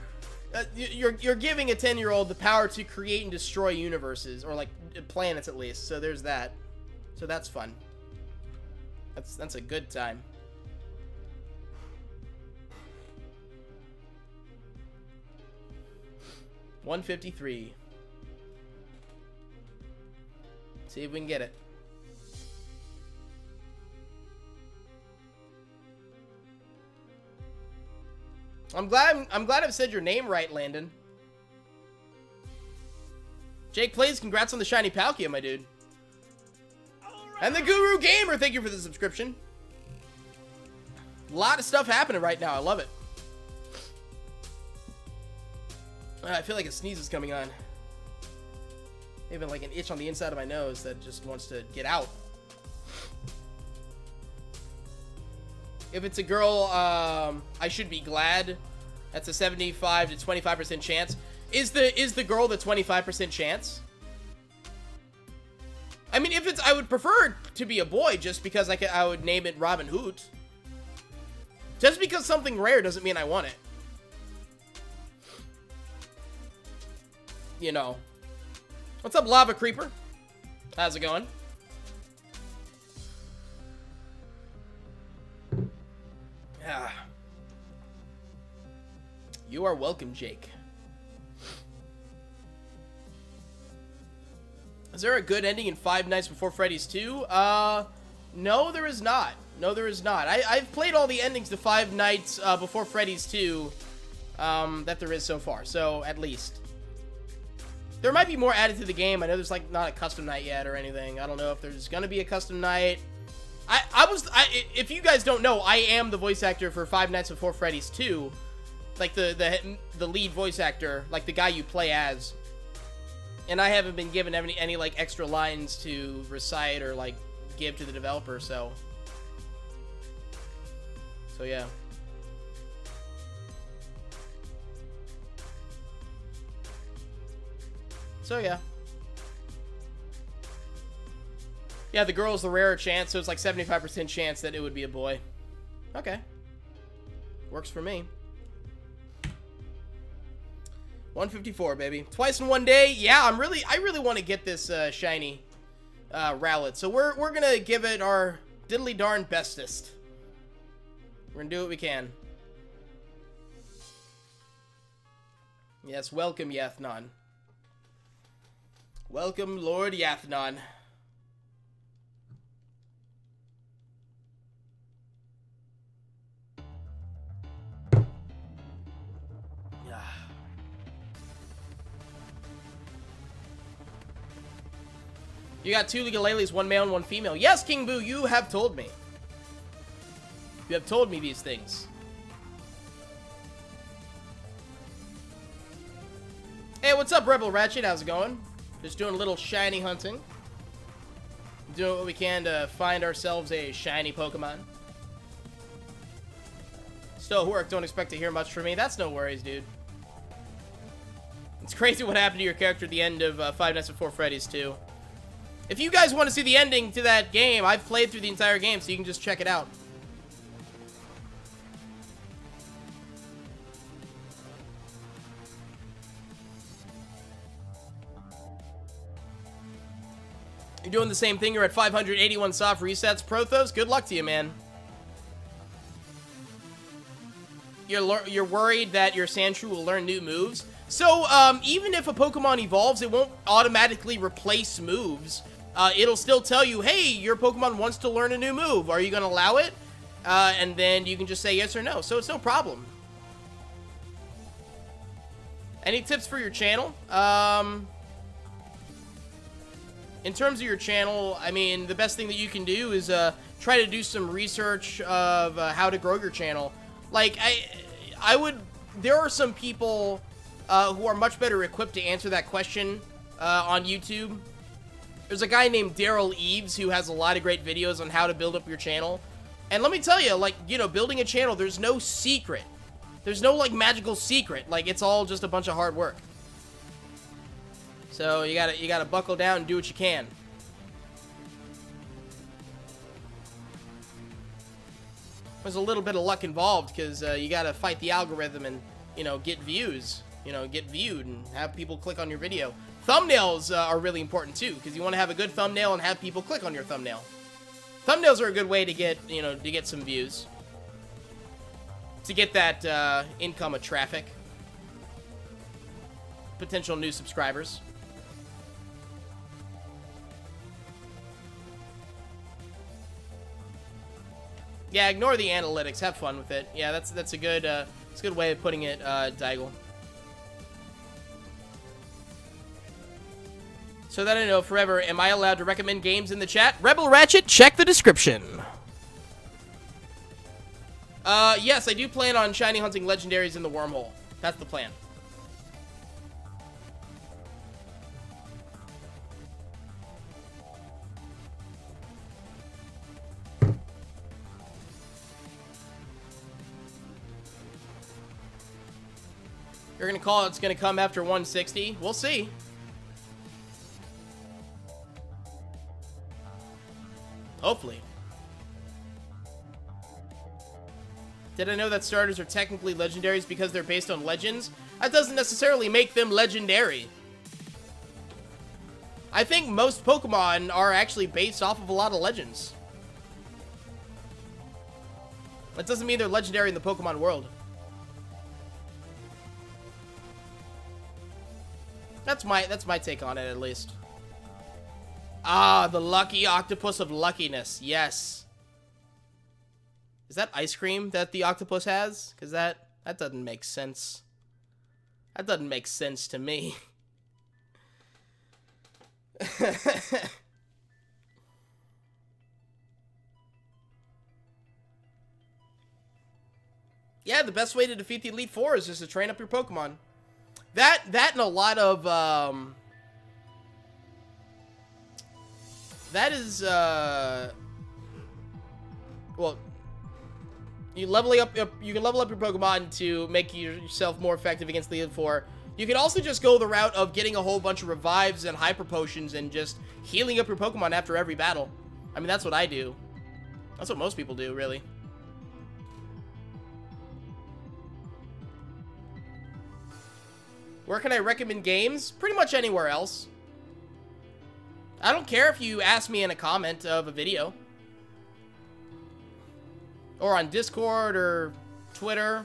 you're giving a 10-year-old the power to create and destroy universes, or like planets at least, so there's that. So that's fun. That's a good time. $153. See if we can get it. I'm glad I've said your name right, Landon. Jake Plays, congrats on the shiny Palkia, my dude. And the Guru Gamer, thank you for the subscription. A lot of stuff happening right now. I love it. I feel like a sneeze is coming on. Even like an itch on the inside of my nose that just wants to get out. If it's a girl, I should be glad. That's a 75 to 25% chance. Is the girl the 25% chance? I mean, if it's, I would prefer it to be a boy, just because I would name it Robin Hood. Just because something rare doesn't mean I want it. You know. What's up, Lava Creeper? How's it going? Yeah. You are welcome, Jake. Is there a good ending in Five Nights Before Freddy's 2? No, there is not. No, there is not. I've played all the endings to Five Nights Before Freddy's 2 that there is so far, so at least. There might be more added to the game. I know there's like not a custom night yet or anything. I don't know if there's gonna be a custom night. If you guys don't know, I am the voice actor for Five Nights Before Freddy's 2. Like the lead voice actor, like the guy you play as. And I haven't been given any like extra lines to recite or like give to the developer, so yeah. So yeah. Yeah, the girl's the rarer chance, so it's like 75% chance that it would be a boy. Okay. Works for me. 154, baby. Twice in one day. Yeah, I really want to get this shiny Rowlet. So we're gonna give it our diddly darn bestest. We're gonna do what we can. Yes, welcome, Yathnon. Welcome, Lord Yathnon. You got 2 Legalele's, 1 male and 1 female. Yes, King Boo, you have told me. You have told me these things. Hey, what's up, Rebel Ratchet? How's it going? Just doing a little shiny hunting. Doing what we can to find ourselves a shiny Pokemon. Still at work, don't expect to hear much from me. That's no worries, dude. It's crazy what happened to your character at the end of Five Nights Before Freddy's 2. If you guys want to see the ending to that game, I've played through the entire game, so you can just check it out. You're doing the same thing. You're at 581 soft resets. Prothos, good luck to you, man. You're worried that your Sandshrew will learn new moves. So, even if a Pokemon evolves, it won't automatically replace moves. It'll still tell you, hey, your Pokemon wants to learn a new move. Are you going to allow it? And then you can just say yes or no. So it's no problem. Any tips for your channel? In terms of your channel, I mean, the best thing that you can do is try to do some research of how to grow your channel. Like, there are some people who are much better equipped to answer that question on YouTube. There's a guy named Daryl Eves who has a lot of great videos on how to build up your channel. And let me tell you, like, you know, building a channel, there's no secret. There's no, like, magical secret. Like, it's all just a bunch of hard work. So, you gotta buckle down and do what you can. There's a little bit of luck involved, because you gotta fight the algorithm and, you know, get views. You know, get viewed and have people click on your video. Thumbnails are really important, too, because you want to have a good thumbnail and have people click on your thumbnail. Thumbnails are a good way to get, you know, to get some views. To get that income of traffic. Potential new subscribers. Yeah, ignore the analytics. Have fun with it. Yeah, that's a good it's a good way of putting it, Daigle. So that I know forever, am I allowed to recommend games in the chat? Rebel Ratchet, check the description. Yes, I do plan on shiny hunting legendaries in the wormhole. That's the plan. You're gonna call it's gonna come after 160? We'll see. Hopefully. Did I know that starters are technically legendaries because they're based on legends? That doesn't necessarily make them legendary. I think most Pokemon are actually based off of a lot of legends. That doesn't mean they're legendary in the Pokemon world. That's my take on it, at least. Ah, the lucky octopus of luckiness. Yes. Is that ice cream that the octopus has? Because that doesn't make sense. That doesn't make sense to me. Yeah, the best way to defeat the Elite Four is just to train up your Pokemon. That and a lot of, that is, well, you can level up your Pokemon to make yourself more effective against the Elite Four. You can also just go the route of getting a whole bunch of revives and hyper potions and just healing up your Pokemon after every battle. I mean, that's what I do. That's what most people do, really. Where can I recommend games? Pretty much anywhere else. I don't care if you ask me in a comment of a video. Or on Discord or Twitter.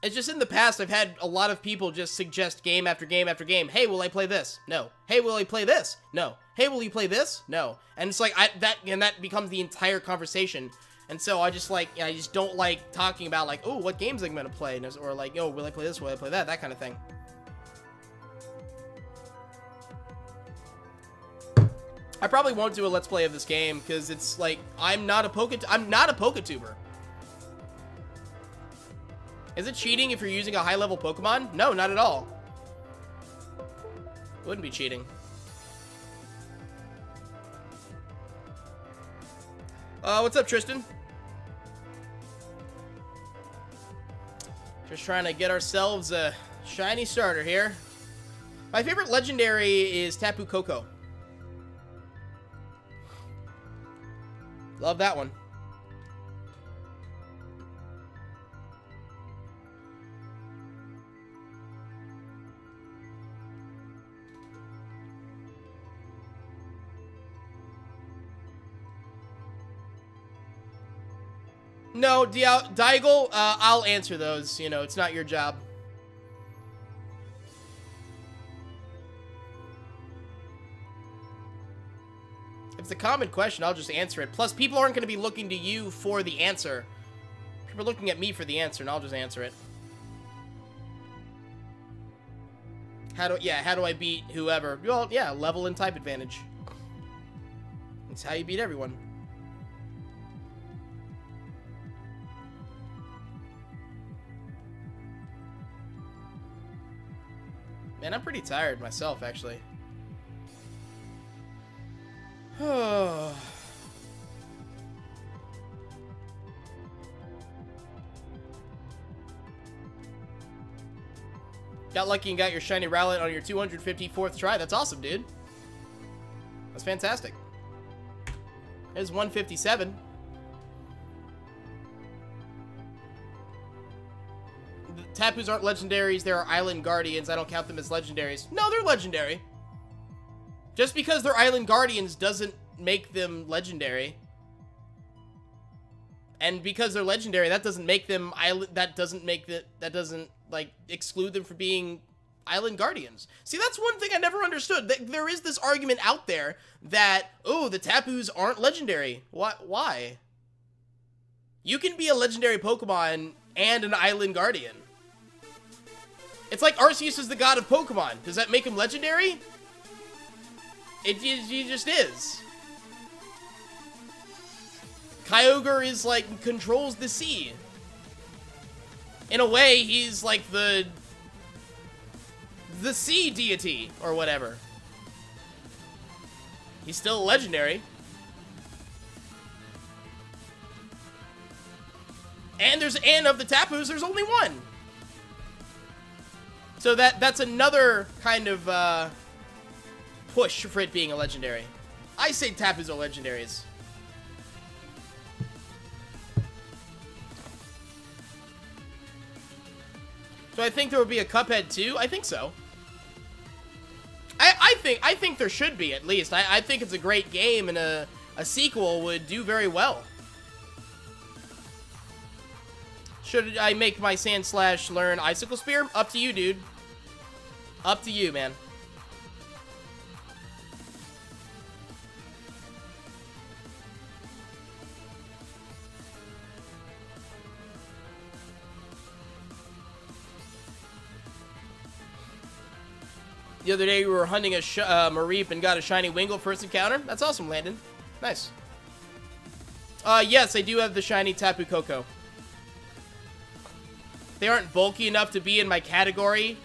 It's just in the past, I've had a lot of people just suggest game after game after game. Hey, will I play this? No. Hey, will I play this? No. Hey, will you play this? No. And it's like, that becomes the entire conversation. And so I just I just don't like talking about like, oh, what games I'm gonna play, or like, oh, will I play this? Will I play that? Kind of thing. I probably won't do a let's play of this game because it's like I'm not a Poketuber. Is it cheating if you're using a high-level Pokemon? No, not at all. It wouldn't be cheating. What's up, Tristan? Just trying to get ourselves a shiny starter here. My favorite legendary is Tapu Koko. Love that one. No, Daigle, I'll answer those. You know, it's not your job. If it's a common question, I'll just answer it. Plus, people aren't going to be looking to you for the answer. People are looking at me for the answer, and I'll just answer it. How do I beat whoever? Well, yeah, level and type advantage. That's how you beat everyone. Man, I'm pretty tired myself, actually. Got lucky and got your shiny Rowlet on your 254th try. That's awesome, dude. That's fantastic. There's 157. The Tapus aren't legendaries. There are Island Guardians. I don't count them as legendaries. No, they're legendary. Just because they're Island Guardians doesn't make them legendary. And because they're legendary, that doesn't make them that doesn't like exclude them from being Island Guardians. See, that's one thing I never understood. There is this argument out there that, oh, the Tapus aren't legendary. Why? You can be a legendary Pokemon and an Island Guardian. It's like Arceus is the god of Pokemon. Does that make him legendary? He just is. Kyogre is like, controls the sea. In a way, he's like the sea deity, or whatever. He's still legendary. And of the Tapus, there's only one. So that's another kind of push for it being a legendary. I say Tapus are legendaries. So I think there would be a Cuphead too. I think so. I think there should be, at least. I think it's a great game, and a sequel would do very well. Should I make my Sandslash learn Icicle Spear? Up to you, dude. Up to you, man. The other day we were hunting a Mareep and got a shiny Wingull first encounter. That's awesome, Landon. Nice. Yes, I do have the shiny Tapu Koko. They aren't bulky enough to be in my category.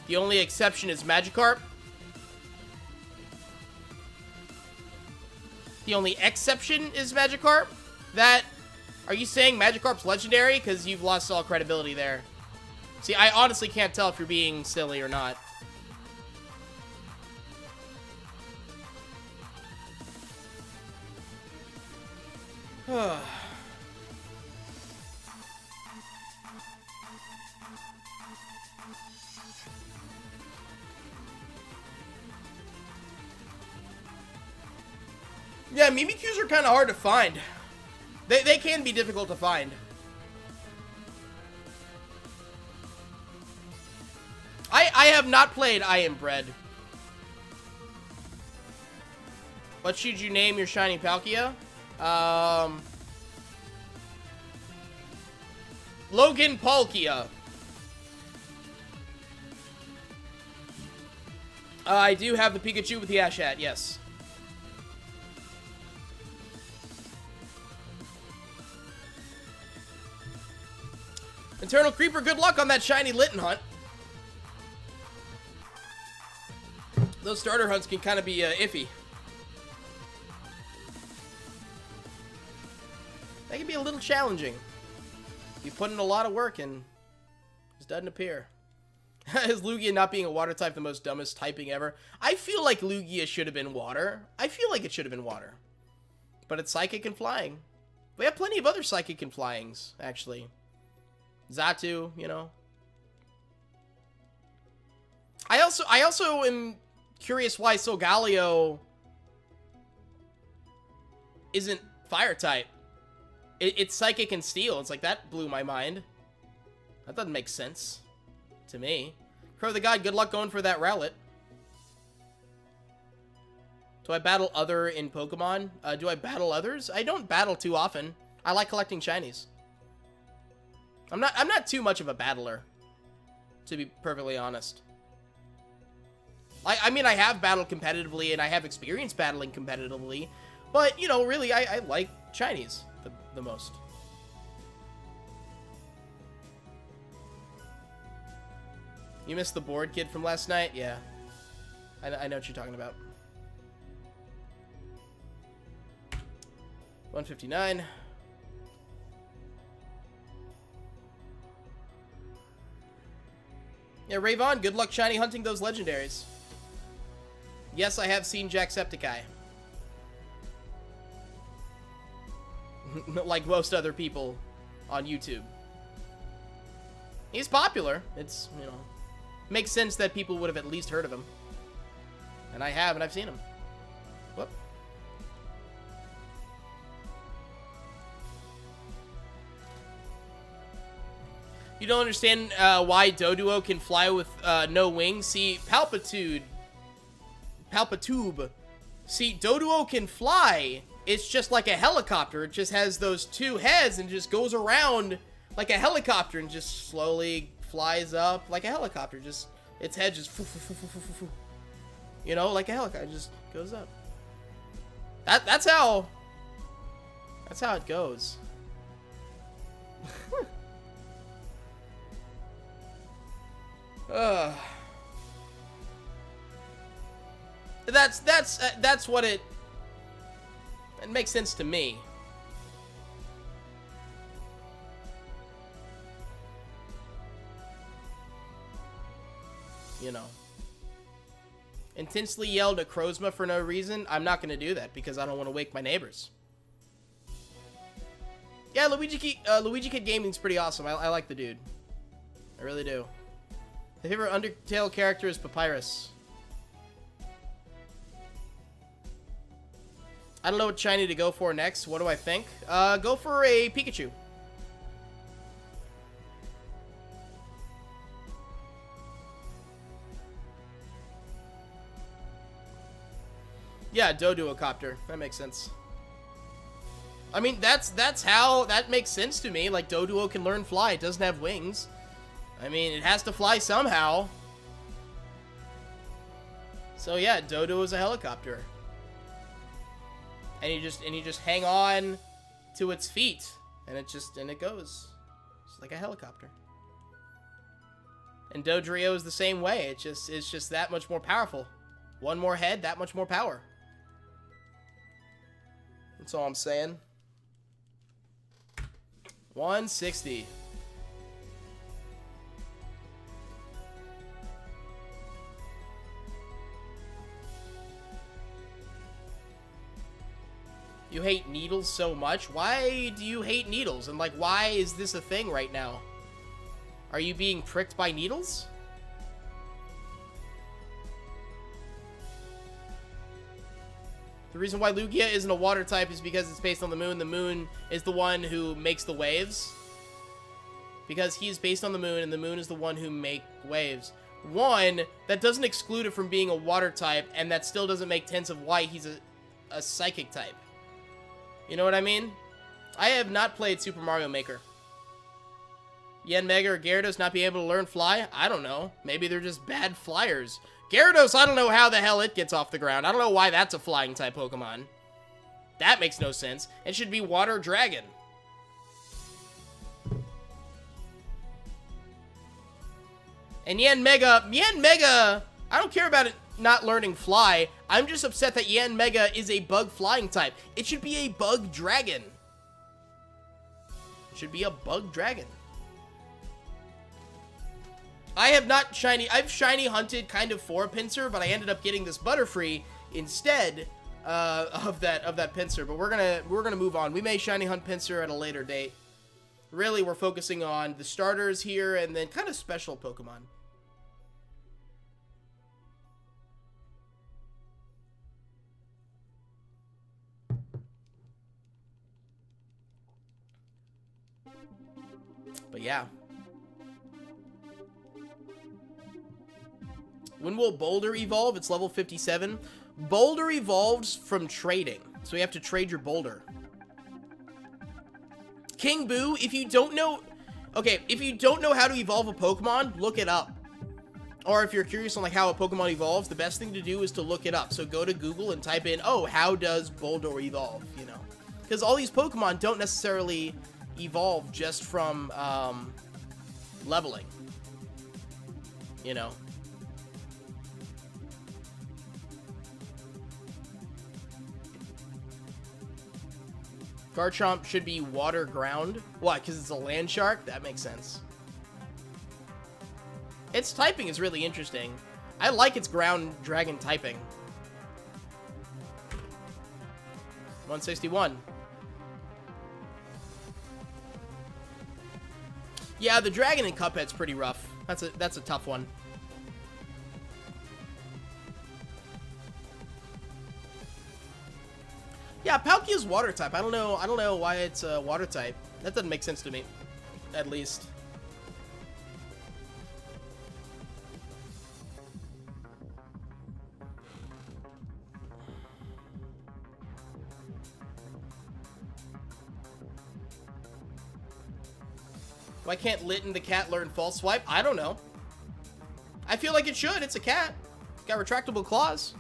The only exception is Magikarp. The only exception is Magikarp. Are you saying Magikarp's legendary? Because you've lost all credibility there. See, I honestly can't tell if you're being silly or not. Yeah, Mimikyus are kind of hard to find. They can be difficult to find. I have not played I Am Bread. What should you name your shiny Palkia? Logan Palkia. I do have the Pikachu with the Ashat, yes. Eternal Creeper, good luck on that shiny Litten hunt. Those starter hunts can kind of be iffy. They can be a little challenging. You put in a lot of work and it just doesn't appear. Is Lugia not being a water type the most dumbest typing ever? I feel like Lugia should have been water. I feel like it should have been water. But it's psychic and flying. We have plenty of other psychic and flyings, actually. Xatu, you know. I also am curious why Solgaleo isn't fire type. It's psychic and steel. It's like, that blew my mind. That doesn't make sense to me. Crow the God, good luck going for that Rowlet. Do I battle other in Pokemon? Do I battle others? I don't battle too often. I like collecting shinies. I'm not too much of a battler, to be perfectly honest. I mean, I have battled competitively, and I have experience battling competitively, but, you know, really, I like shinies the most. You missed the board kid from last night? Yeah. I know what you're talking about. 159. Yeah, Rayvon, good luck shiny hunting those legendaries. Yes, I have seen Jacksepticeye. Like most other people on YouTube. He's popular. It's, you know, makes sense that people would have at least heard of him. And I have, and I've seen him. Whoop. You don't understand why Doduo can fly with no wings? See, Palpatube. See, Doduo can fly. It's just like a helicopter. It just has those two heads and just goes around like a helicopter and just slowly flies up like a helicopter. Just its head just, you know, like a helicopter, just goes up. That's how it goes. That's what it makes sense to me. You know. Intensely yelled at Crozma for no reason. I'm not going to do that because I don't want to wake my neighbors. Yeah, Luigi Kid Gaming's pretty awesome. I like the dude. I really do. My favorite Undertale character is Papyrus. I don't know what shiny to go for next. What do I think? Go for a Pikachu. Yeah, Doduocopter. That makes sense. I mean, that's how that makes sense to me. Like, Doduo can learn fly. It doesn't have wings. I mean, it has to fly somehow. So yeah, Doduo is a helicopter. And you just hang on to its feet, and it goes. It's like a helicopter. And Dodrio is the same way. It's just that much more powerful. One more head, that much more power. That's all I'm saying. 160. You hate needles so much? Why do you hate needles? And like, why is this a thing right now? Are you being pricked by needles? The reason why Lugia isn't a water type is because it's based on the moon. The moon is the one who makes the waves. Because he's based on the moon, and the moon is the one who makes waves. One, that doesn't exclude it from being a water type, and that still doesn't make sense of why he's a psychic type. You know what I mean? I have not played Super Mario Maker. Yen Mega or Gyarados not being able to learn fly? I don't know. Maybe they're just bad flyers. Gyarados, I don't know how the hell it gets off the ground. I don't know why that's a flying type Pokemon. That makes no sense. It should be Water Dragon. And Yen Mega, I don't care about it not learning fly. I'm just upset that Yen Mega is a bug flying type. It should be a bug dragon. It should be a bug dragon. I have not I've shiny hunted kind of for a Pinsir, but I ended up getting this Butterfree instead of that Pinsir. But we're gonna move on. We may shiny hunt Pinsir at a later date. Really, we're focusing on the starters here and then kind of special Pokemon. But yeah. When will Boulder evolve? It's level 57. Boulder evolves from trading. So you have to trade your Boulder. King Boo, if you don't know... Okay, if you don't know how to evolve a Pokemon, look it up. Or if you're curious on like how a Pokemon evolves, the best thing to do is to look it up. So go to Google and type in, oh, how does Boulder evolve? You know, because all these Pokemon don't necessarily evolve just from leveling. You know. Garchomp should be water ground. Why? Because it's a land shark? That makes sense. Its typing is really interesting. I like its ground dragon typing. 161. Yeah, the dragon in Cuphead's pretty rough. That's a tough one. is water type. I don't know why it's water type. That doesn't make sense to me, at least. Why can't Lit and the cat learn false swipe? I don't know. I feel like it should. It's a cat. It's got retractable claws.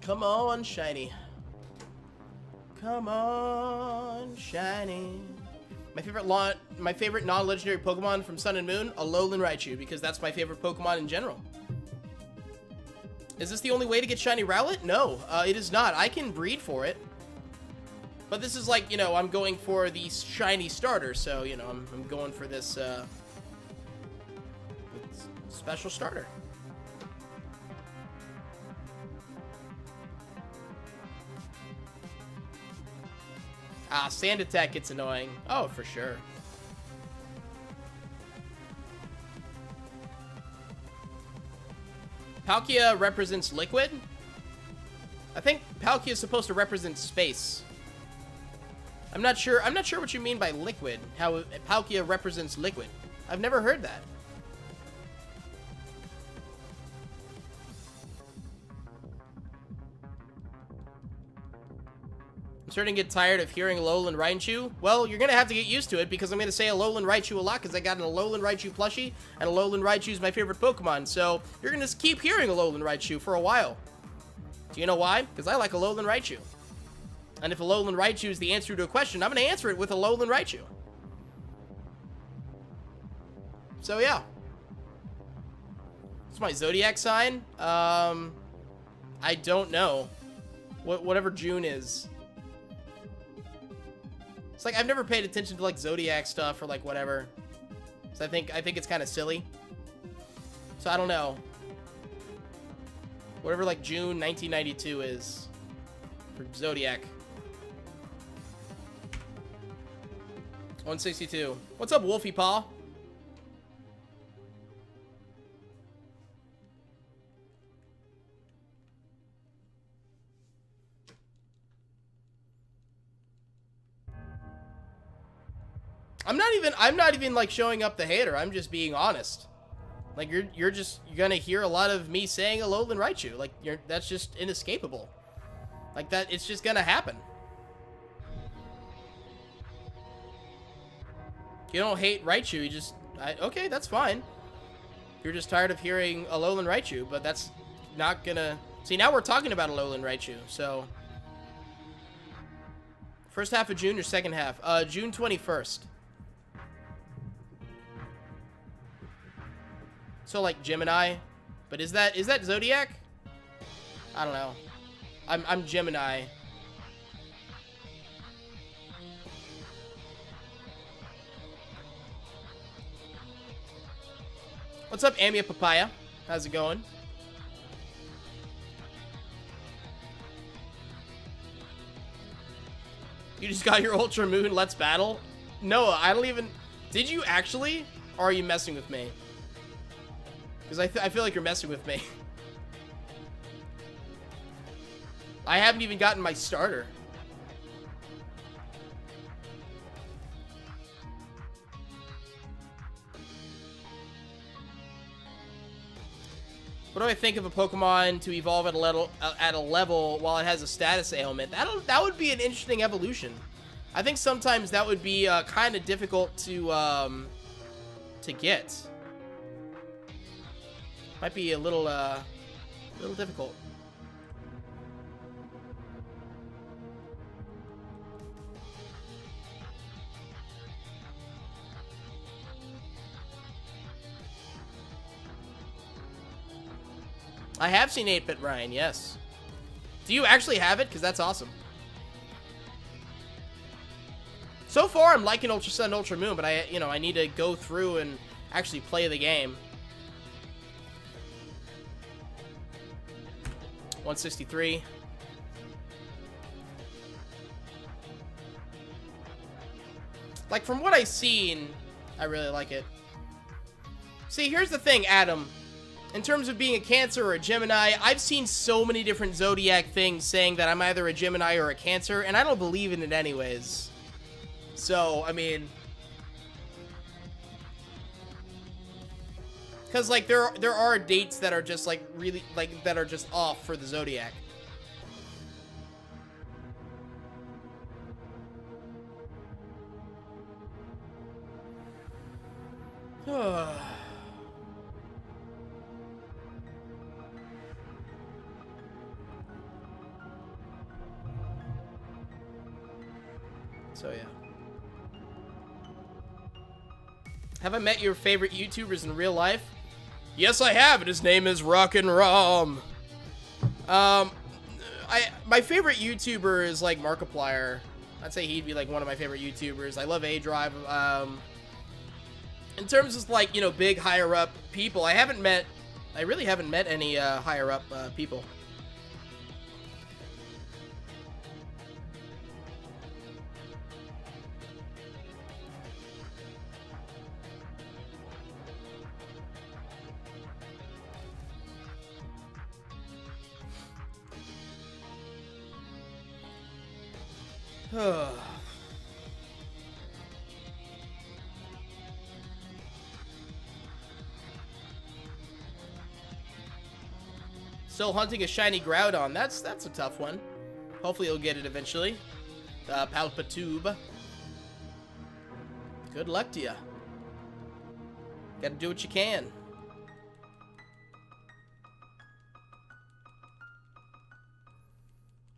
Come on, shiny. Come on, shiny. My favorite non-legendary Pokemon from Sun and Moon, Alolan Raichu, because that's my favorite Pokemon in general. Is this the only way to get shiny Rowlet? No, it is not. I can breed for it. But this is like, you know, I'm going for the shiny starter, so, you know, I'm going for this special starter. Ah, Sand Attack gets annoying. Oh, for sure. Palkia represents liquid? I think Palkia is supposed to represent space. I'm not sure what you mean by liquid. How Palkia represents liquid. I've never heard that. I'm starting to get tired of hearing Alolan Raichu. Well, you're going to have to get used to it because I'm going to say Alolan Raichu a lot because I got an Alolan Raichu plushie, and Alolan Raichu is my favorite Pokemon. So you're going to keep hearing Alolan Raichu for a while. Do you know why? Because I like Alolan Raichu. And if Alolan Raichu is the answer to a question, I'm going to answer it with Alolan Raichu. So yeah. What's my zodiac sign? I don't know. Whatever June is. It's like I've never paid attention to like zodiac stuff or like whatever. So I think it's kind of silly. So I don't know. Whatever like June 1992 is for zodiac. 162. What's up, Wolfie Paw? I'm not even like showing up the hater. I'm just being honest. Like you're gonna hear a lot of me saying Alolan Raichu. Like that's just inescapable. Like that, it's just gonna happen. You don't hate Raichu, you just okay, that's fine. You're just tired of hearing Alolan Raichu, but that's not gonna see. Now we're talking about Alolan Raichu, so first half of June or second half? June 21st. So like Gemini, but is that zodiac? I don't know. I'm Gemini. What's up, Amia Papaya? How's it going? You just got your Ultra Moon, let's battle? No, I don't even... Did you actually? Or are you messing with me? Because I feel like you're messing with me. I haven't even gotten my starter. What do I think of a Pokemon to evolve at a level while it has a status ailment? That would be an interesting evolution. I think sometimes that would be kind of difficult to get. Might be a little difficult. I have seen 8-Bit Ryan, yes. Do you actually have it? Because that's awesome. So far, I'm liking Ultra Sun, Ultra Moon, but I need to go through and actually play the game. 163. Like, from what I've seen, I really like it. See, here's the thing, Adam. In terms of being a Cancer or a Gemini, I've seen so many different zodiac things saying that I'm either a Gemini or a Cancer, and I don't believe in it anyways. So, I mean... Because, like, there are dates that are just, like, really, like, that are just off for the zodiac. So, yeah. Have I met your favorite YouTubers in real life? Yes, I have, and his name is Rockin' Rom. My favorite YouTuber is, like, Markiplier. I'd say he'd be, like, one of my favorite YouTubers. I love A-Drive. In terms of, like, you know, big, higher-up people, I really haven't met any, higher-up, people. Still hunting a shiny Groudon. That's a tough one. Hopefully you'll get it eventually. Palpatube. Good luck to you. Gotta do what you can.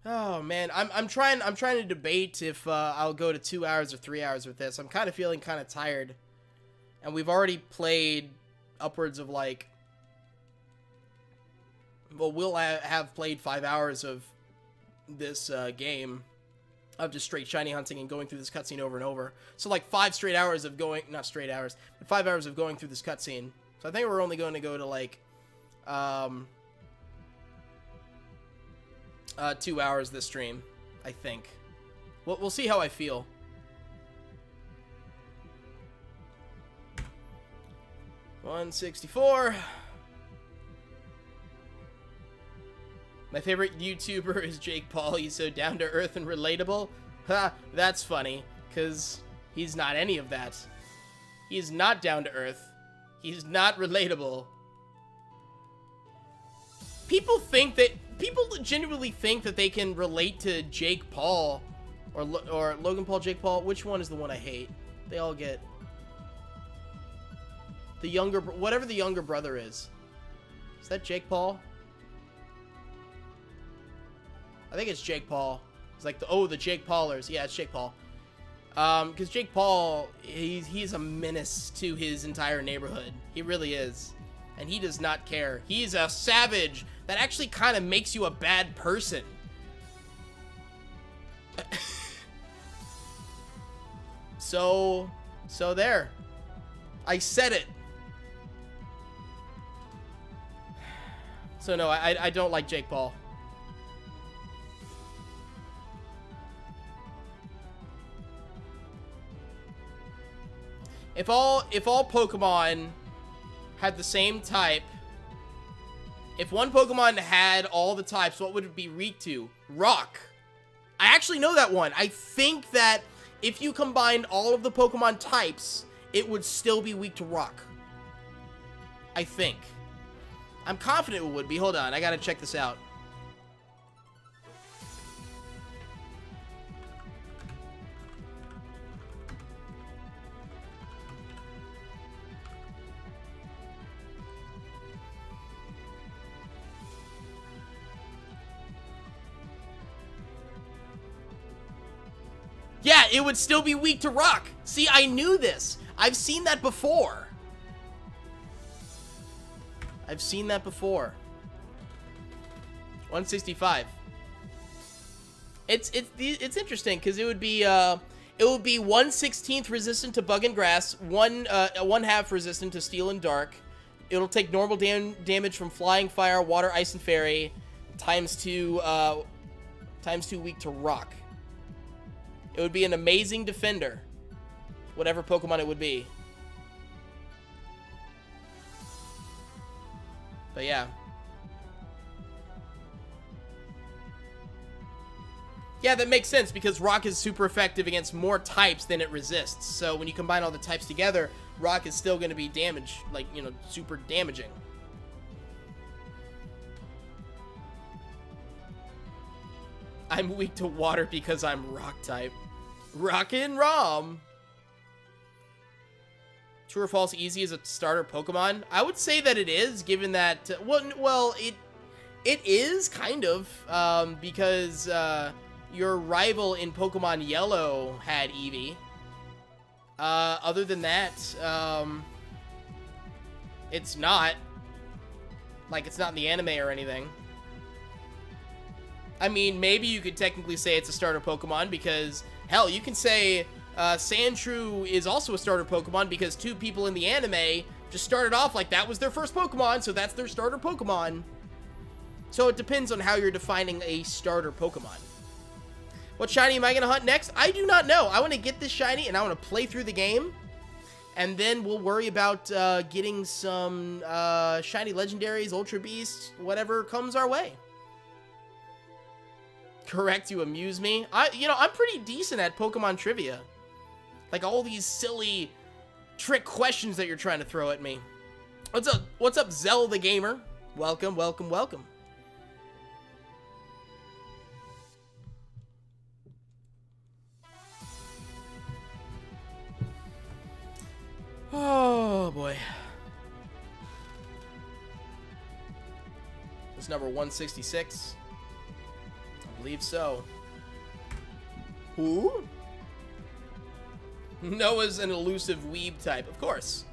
Oh man, I'm trying to debate if I'll go to 2 hours or 3 hours with this. I'm kind of feeling kind of tired, and we've already played upwards of like, well, we'll have played 5 hours of this game of just straight shiny hunting and going through this cutscene over and over. So like 5 straight hours of going, not straight hours, but 5 hours of going through this cutscene. So I think we're only going to go to like 2 hours this stream, I think. We'll see how I feel. $164. My favorite YouTuber is Jake Paul. He's so down to earth and relatable. Ha, that's funny, because he's not any of that. He's not down to earth. He's not relatable. People genuinely think that they can relate to Jake Paul or Logan Paul, Jake Paul. Which one is the one I hate? They all get the younger, whatever the younger brother is. Is that Jake Paul? I think it's Jake Paul. It's like the Jake Paulers. Yeah, it's Jake Paul. Because Jake Paul, he's a menace to his entire neighborhood. He really is. And he does not care. He's a savage that actually kind of makes you a bad person. So there. I said it. So no, I don't like Jake Paul. If all Pokemon had the same type, if one Pokemon had all the types, what would it be weak to? Rock. I actually know that one. I think that if you combined all of the Pokemon types, it would still be weak to rock. I think. I'm confident it would be. Hold on, I gotta check this out. Yeah, it would still be weak to rock. See, I knew this. I've seen that before. I've seen that before. 165. It's interesting because it would be 1/16 resistant to bug and grass, 1/2 resistant to steel and dark. It'll take normal damage from flying, fire, water, ice, and fairy, times 2 weak to rock. It would be an amazing defender. Whatever Pokemon it would be. But yeah. Yeah, that makes sense because Rock is super effective against more types than it resists. So when you combine all the types together, Rock is still going to be damage, like, you know, super damaging. I'm weak to water because I'm Rock type. Rockin' Rom. True or false, Easy is a starter Pokemon? I would say that it is, given that, well, it is kind of, because your rival in Pokemon Yellow had Eevee. Other than that, it's not. Like, it's not in the anime or anything. I mean, maybe you could technically say it's a starter Pokemon because, hell, you can say Sandshrew is also a starter Pokemon because 2 people in the anime just started off like that was their first Pokemon, so that's their starter Pokemon. So it depends on how you're defining a starter Pokemon. What shiny am I going to hunt next? I do not know. I want to get this shiny, and I want to play through the game. And then we'll worry about getting some shiny legendaries, Ultra Beasts, whatever comes our way. Correct, you amuse me. You know, I'm pretty decent at Pokemon trivia. Like all these silly trick questions that you're trying to throw at me. What's up? What's up, Zell the Gamer? Welcome, welcome, welcome. Oh, boy. It's number 166. I believe so. Who? Noah's an elusive weeb type. Of course.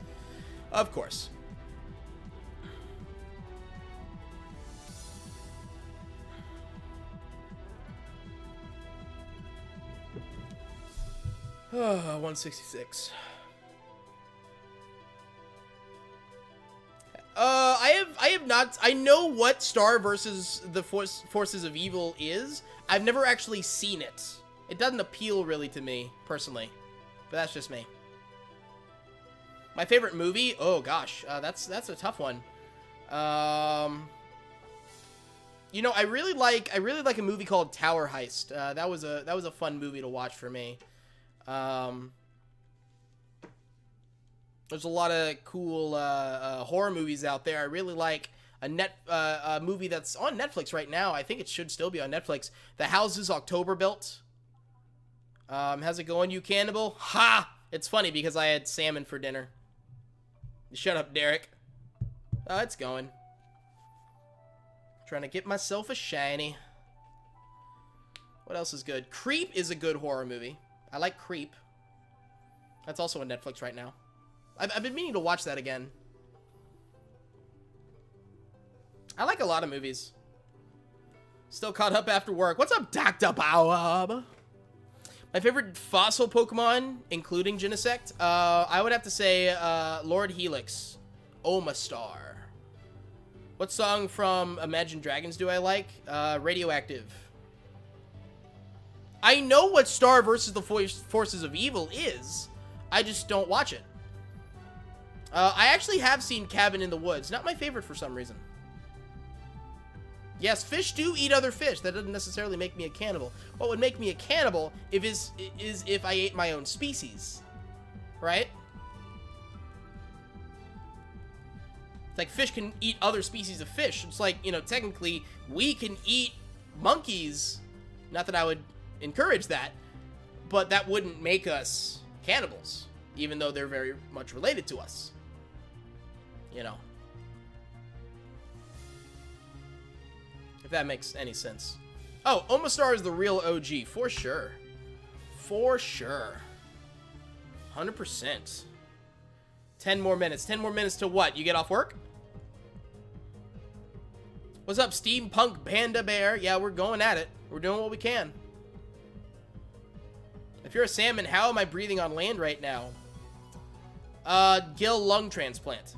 Of course. Oh, 166. I have not. I know what Star versus the Forces of Evil is. I've never actually seen it. It doesn't appeal really to me personally, but that's just me. My favorite movie? Oh gosh, that's a tough one. You know, I really like a movie called Tower Heist. That was a fun movie to watch for me. There's a lot of cool horror movies out there. I really like a movie that's on Netflix right now. I think it should still be on Netflix. The Houses October Built. How's it going, you cannibal? Ha! It's funny because I had salmon for dinner. Shut up, Derek. Oh, it's going. Trying to get myself a shiny. What else is good? Creep is a good horror movie. I like Creep. That's also on Netflix right now. I've been meaning to watch that again. I like a lot of movies. Still caught up after work. What's up, Dr. Bob? My favorite fossil Pokemon, including Genesect, I would have to say Lord Helix, Omastar. What song from Imagine Dragons do I like? Radioactive. I know what Star versus the Forces of Evil is. I just don't watch it. I actually have seen Cabin in the Woods. Not my favorite for some reason. Yes, fish do eat other fish. That doesn't necessarily make me a cannibal. What would make me a cannibal is if I ate my own species. Right? It's like fish can eat other species of fish. It's like, you know, technically we can eat monkeys. Not that I would encourage that. But that wouldn't make us cannibals. Even though they're very much related to us. You know. If that makes any sense. Oh, Omastar is the real OG. For sure. For sure. 100%. 10 more minutes. 10 more minutes to what? You get off work? What's up, Steampunk Panda Bear? Yeah, we're going at it. We're doing what we can. If you're a salmon, how am I breathing on land right now? Gill lung transplant.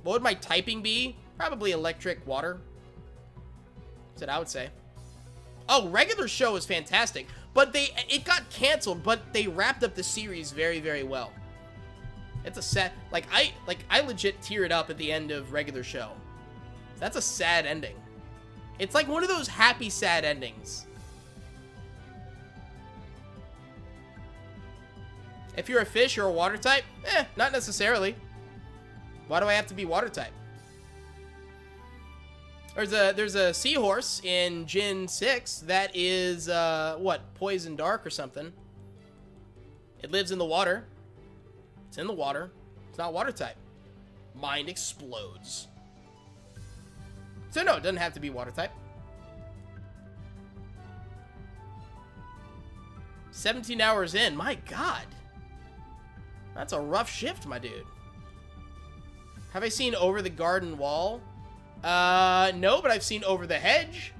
What would my typing be? Probably electric water. That's what I would say. Oh, regular show is fantastic. But it got canceled, but they wrapped up the series very, very well. It's a sad, like I legit teared up at the end of regular show. That's a sad ending. It's like one of those happy sad endings. If you're a fish or a water type, not necessarily. Why do I have to be water type? There's a seahorse in Gen 6 that is what, poison dark or something. It lives in the water. It's in the water. It's not water type. Mind explodes. So no, it doesn't have to be water type. 17 hours in. My God. That's a rough shift, my dude. Have I seen Over the Garden Wall? No, but I've seen Over the Hedge.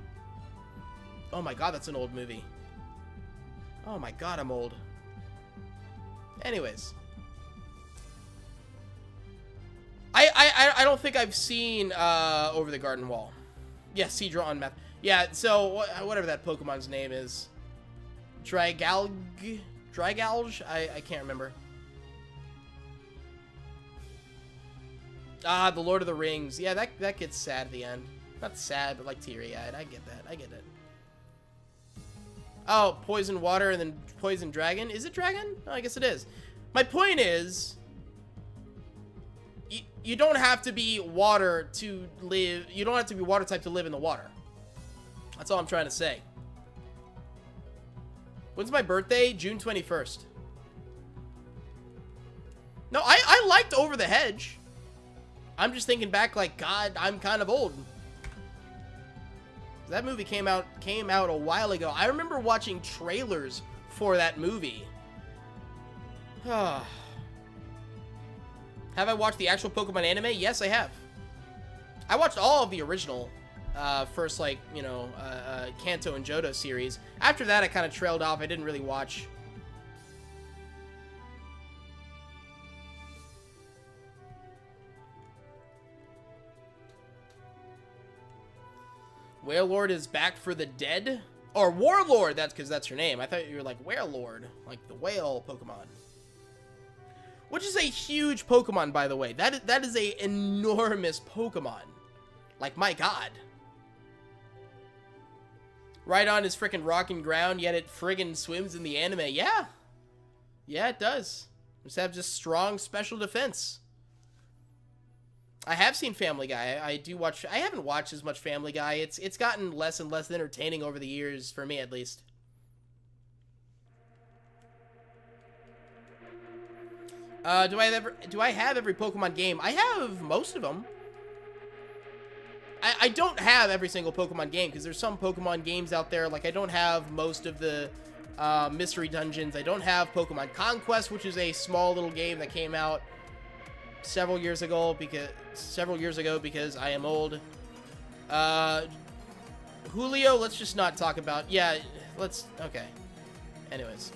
Oh my God, that's an old movie. Oh my God, I'm old. Anyways. I don't think I've seen Over the Garden Wall. Yeah, Seadra on math. Yeah, so whatever that Pokemon's name is. Drygalge? I can't remember. Ah, The Lord of the Rings. Yeah, that gets sad at the end. Not sad, but like teary-eyed. I get that. I get it. Oh, Poison Water and then Poison Dragon. Is it Dragon? Oh, I guess it is. My point is, you don't have to be water to live. You don't have to be water type to live in the water. That's all I'm trying to say. When's my birthday? June 21st. No, I liked Over the Hedge. I'm just thinking back like, God, I'm kind of old. That movie came out a while ago. I remember watching trailers for that movie. Have I watched the actual Pokemon anime? Yes, I have. I watched all of the original first, like, you know, Kanto and Johto series. After that, I kind of trailed off. I didn't really watch. Wailord is back for the dead? Or Warlord, that's because that's her name. I thought you were like Wailord, like the whale Pokemon. Which is a huge Pokemon, by the way. That is a enormous Pokemon. Like, my God. Rhydon is frickin' rockin' ground, yet it friggin' swims in the anime. Yeah. Yeah, it does. Just have just strong special defense. I have seen Family Guy. I do watch. I haven't watched as much Family Guy. It's gotten less and less entertaining over the years, for me at least. Do I have every Pokemon game? I have most of them. I don't have every single Pokemon game because there's some Pokemon games out there. Like, I don't have most of the mystery dungeons. I don't have Pokemon Conquest, which is a small little game that came out several years ago because I am old. Julio, let's just not talk about. Yeah, okay. Anyways.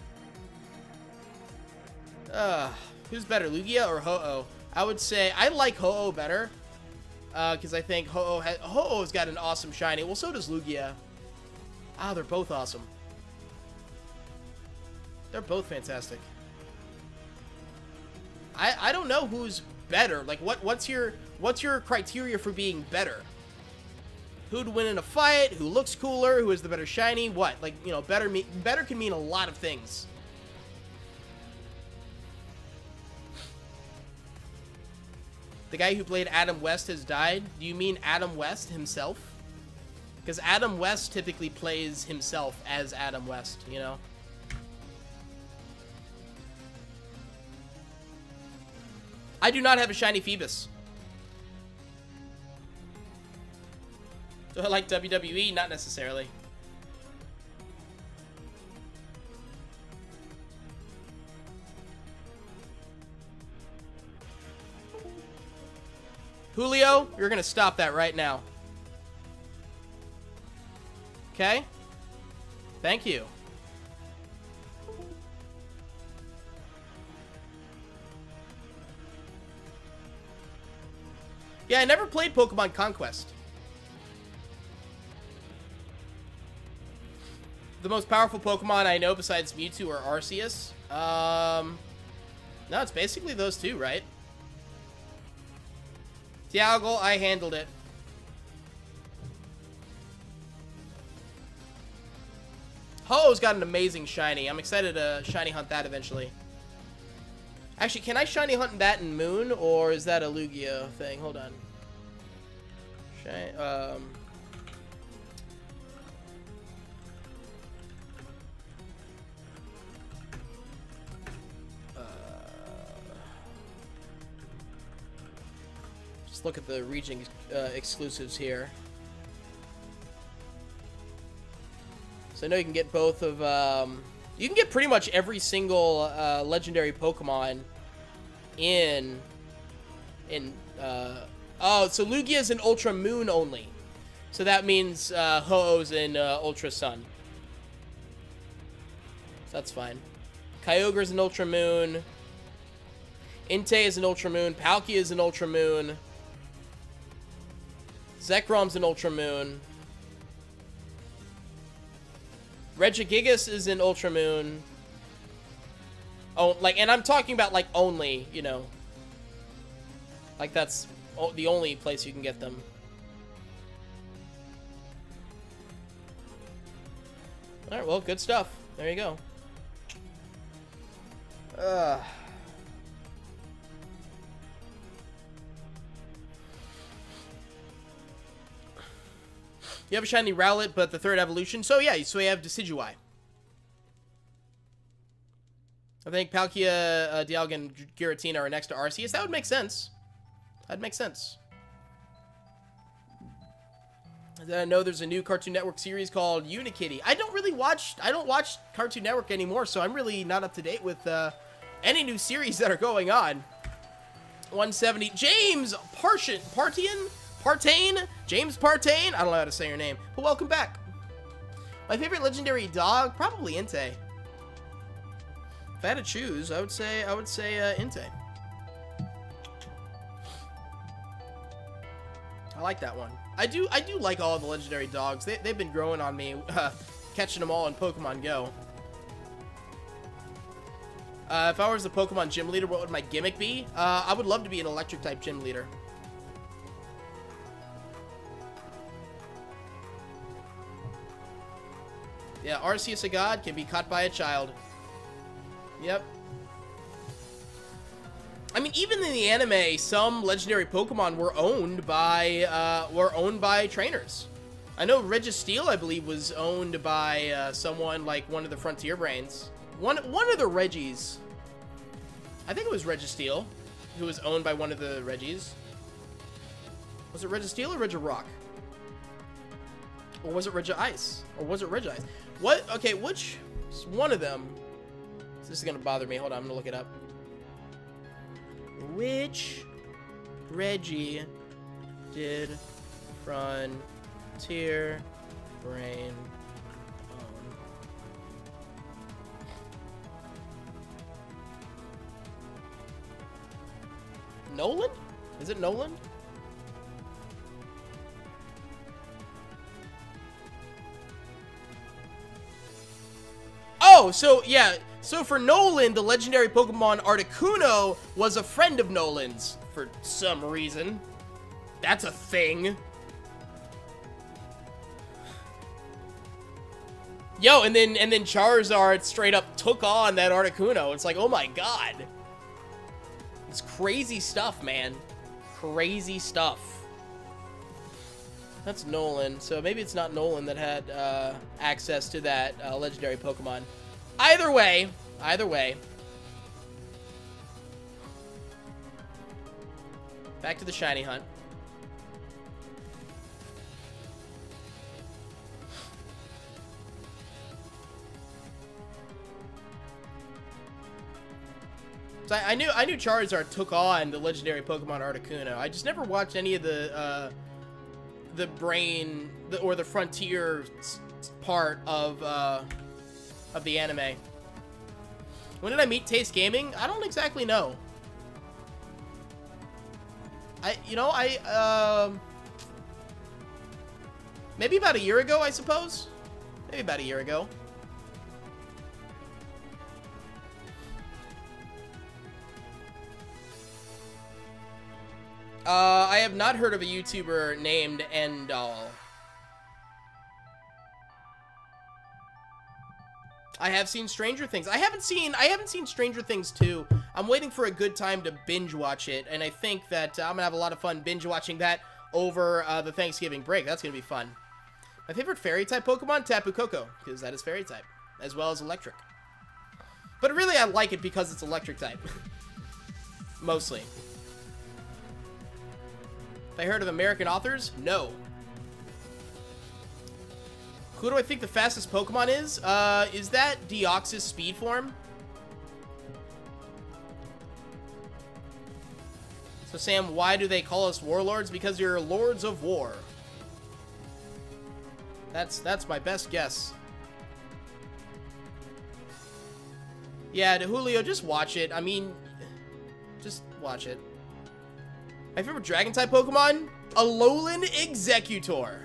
Who's better, Lugia or Ho-Oh? I would say I like Ho-Oh better. Because I think Ho-Oh's got an awesome shiny. Well, so does Lugia. Ah, they're both awesome. They're both fantastic. I don't know who's better. Like, what's your criteria for being better? Who'd win in a fight? Who looks cooler? Who is the better shiny? What? Like, you know, better can mean a lot of things. The guy who played Adam West has died. Do you mean Adam West himself? Because Adam West typically plays himself as Adam West, you know? I do not have a shiny Phoebus. Do I like WWE? Not necessarily. Julio, you're gonna stop that right now. Okay? Thank you. Yeah, I never played Pokemon Conquest. The most powerful Pokemon I know besides Mewtwo or Arceus? No, it's basically those two, right? Dialga, I handled it. Ho-Oh's got an amazing shiny. I'm excited to shiny hunt that eventually. Actually, can I shiny hunt that in Moon, or is that a Lugia thing? Hold on. Just look at the region exclusives here. So I know you can get both of, you can get pretty much every single legendary Pokemon oh, so Lugia's in Ultra Moon only. So that means Ho-Oh's in Ultra Sun. So that's fine. Kyogre's in Ultra Moon. Entei is in Ultra Moon. Palkia is in Ultra Moon. Zekrom's in Ultra Moon. Regigigas is in Ultra Moon. Oh, like, and I'm talking about, like, only, you know. Like, that's the only place you can get them. Alright, well, good stuff. There you go. You have a shiny Rowlet, but the third evolution. So, yeah, so you have Decidueye. I think Palkia, Dialga, and Giratina are next to Arceus. That would make sense. That'd make sense. Then I know there's a new Cartoon Network series called Unikitty. I don't watch Cartoon Network anymore, so I'm really not up to date with any new series that are going on. 170. James Partain? James Partain? I don't know how to say your name, but welcome back. My favorite legendary dog? Probably Entei. If I had to choose, I would say Entei. I like that one. I do like all the legendary dogs. They've been growing on me, catching them all in Pokemon Go. If I was the Pokemon gym leader, what would my gimmick be? I would love to be an electric type gym leader. Yeah, Arceus, a god, can be caught by a child. Yep. I mean, even in the anime, some legendary Pokemon were owned by trainers. I know Registeel, I believe, was owned by someone like one of the Frontier Brains. One of the Reggies. I think it was Registeel, who was owned by one of the Reggies. Was it Registeel or Regirock? Or was it Regice? Or was it Regice? What? Okay, which one of them? This is gonna bother me. Hold on, I'm gonna look it up. Which Reggie did Frontier Brain own? Nolan? Is it Nolan? Oh, so yeah. So for Nolan, the legendary Pokemon Articuno was a friend of Nolan's for some reason. That's a thing. Yo, and then Charizard straight up took on that Articuno. It's like, oh my god. It's crazy stuff, man. Crazy stuff. That's Nolan. So maybe it's not Nolan that had access to that legendary Pokemon. Either way. Back to the shiny hunt. So I knew Charizard took on the legendary Pokemon Articuno. I just never watched any of the Frontier part of the anime. When did I meet Taste Gaming? I don't exactly know. Maybe about a year ago, I suppose. Maybe about a year ago. I have not heard of a YouTuber named Endall. I have seen Stranger Things. I haven't seen Stranger Things 2. I'm waiting for a good time to binge watch it, and I think that I'm gonna have a lot of fun binge watching that over the Thanksgiving break. That's gonna be fun. My favorite fairy type Pokemon, Tapu Koko, because that is fairy type, as well as electric. But really, I like it because it's electric type. Mostly. Have I heard of American authors? No. Who do I think the fastest Pokemon is? Is that Deoxys speed form? So Sam, why do they call us warlords? Because you're lords of war. That's my best guess. Yeah, Julio, just watch it. I mean, just watch it. My favorite Dragon-type Pokemon? Alolan Executor.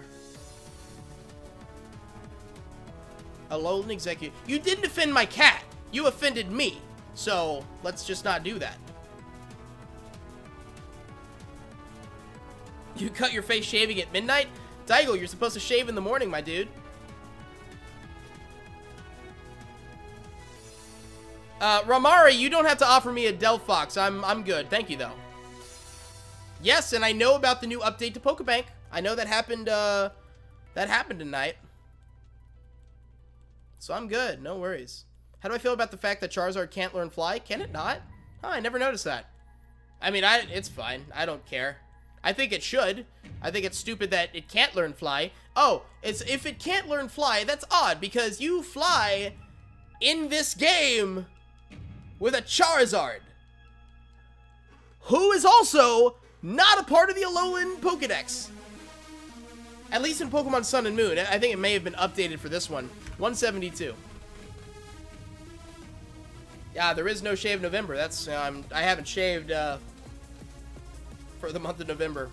Alolan Executor. You didn't offend my cat. You offended me. So, let's just not do that. You cut your face shaving at midnight? Daigo, you're supposed to shave in the morning, my dude. Ramari, you don't have to offer me a Delphox. I'm good. Thank you, though. Yes, and I know about the new update to Pokebank. I know that happened tonight. So I'm good. No worries. How do I feel about the fact that Charizard can't learn Fly? Can it not? Huh, I never noticed that. I mean, it's fine. I don't care. I think it should. I think it's stupid that it can't learn Fly. Oh, if it can't learn Fly, that's odd, because you fly in this game with a Charizard, who is also not a part of the Alolan Pokedex. At least in Pokemon Sun and Moon. I think it may have been updated for this one. 172. Yeah, there is no shave November. That's I haven't shaved for the month of November.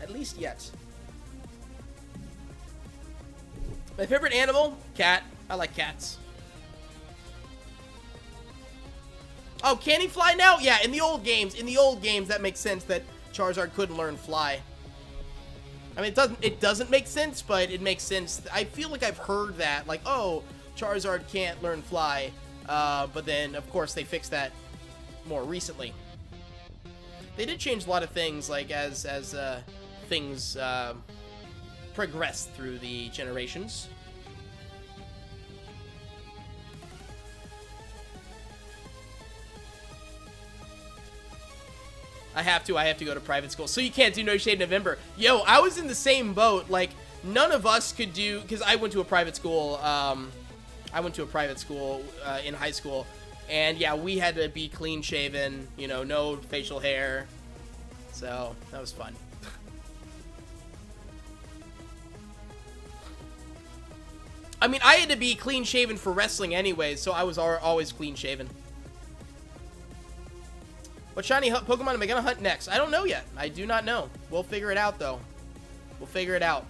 At least yet. My favorite animal? Cat. I like cats. Oh, can he fly now? Yeah, in the old games, that makes sense that Charizard couldn't learn Fly. I mean, it doesn't make sense, but it makes sense. I feel like I've heard that, like, oh, Charizard can't learn Fly, but then, of course, they fixed that more recently. They did change a lot of things, like, as things progressed through the generations. I have to go to private school. So you can't do No Shave November. Yo, I was in the same boat. Like, none of us could do, because I went to a private school, in high school. And yeah, we had to be clean shaven, you know, no facial hair. So, that was fun. I mean, I had to be clean shaven for wrestling anyways, so I was always clean shaven. What shiny Pokemon am I going to hunt next? I don't know yet. I do not know. We'll figure it out, though. We'll figure it out.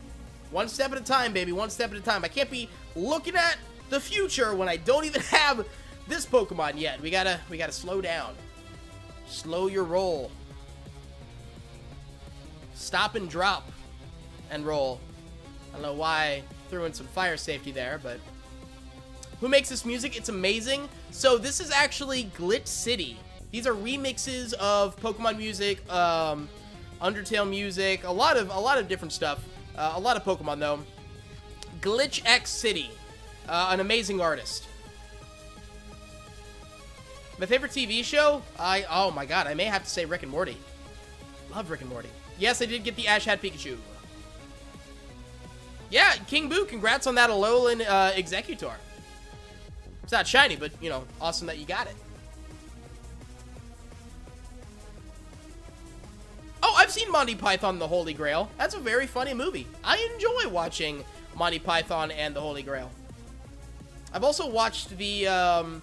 One step at a time, baby. One step at a time. I can't be looking at the future when I don't even have this Pokemon yet. We gotta slow down. Slow your roll. Stop and drop and roll. I don't know why I threw in some fire safety there, but... Who makes this music? It's amazing. So this is actually Glitch City. These are remixes of Pokemon music, Undertale music, a lot of different stuff. A lot of Pokemon, though. Glitch X City. An amazing artist. My favorite TV show? Oh my god, I may have to say Rick and Morty. Love Rick and Morty. Yes, I did get the Ash Hat Pikachu. Yeah, King Boo, congrats on that Alolan Executor. It's not shiny, but, you know, awesome that you got it. Oh, I've seen Monty Python and the Holy Grail. That's a very funny movie. I enjoy watching Monty Python and the Holy Grail. I've also watched the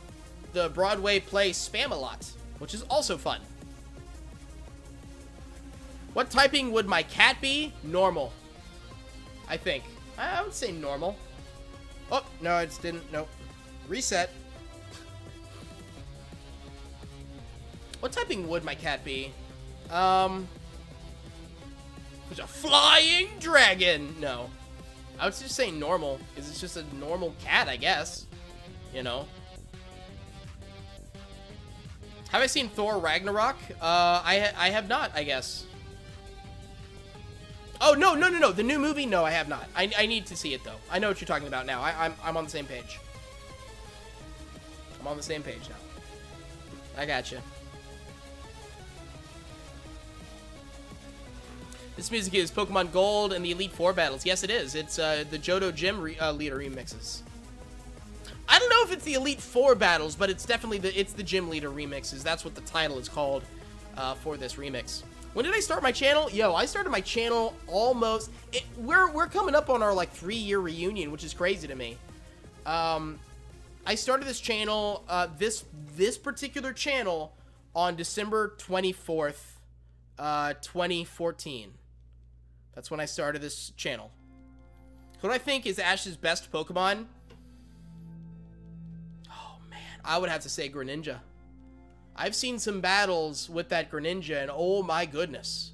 Broadway play Spam-A-Lot, which is also fun. What typing would my cat be? Normal. I think. I would say normal. Oh, no, it didn't. Nope. Reset. What typing would my cat be? There's a flying dragon. No. I would just say normal, because it's just a normal cat, I guess. You know. Have I seen Thor Ragnarok? I have not, I guess. Oh, no. The new movie? No, I have not. I need to see it, though. I know what you're talking about now. I'm on the same page. I'm on the same page now. I gotcha. This music is Pokemon Gold and the Elite Four battles. Yes, it is. It's the Johto Gym leader remixes. I don't know if it's the Elite Four battles, but it's definitely the gym leader remixes. That's what the title is called for this remix. When did I start my channel? Yo, I started my channel almost. We're coming up on our like 3-year reunion, which is crazy to me. I started this channel, this particular channel, on December 24th, 2014. That's when I started this channel. What I think is Ash's best Pokemon? Oh man, I would have to say Greninja. I've seen some battles with that Greninja, and oh my goodness.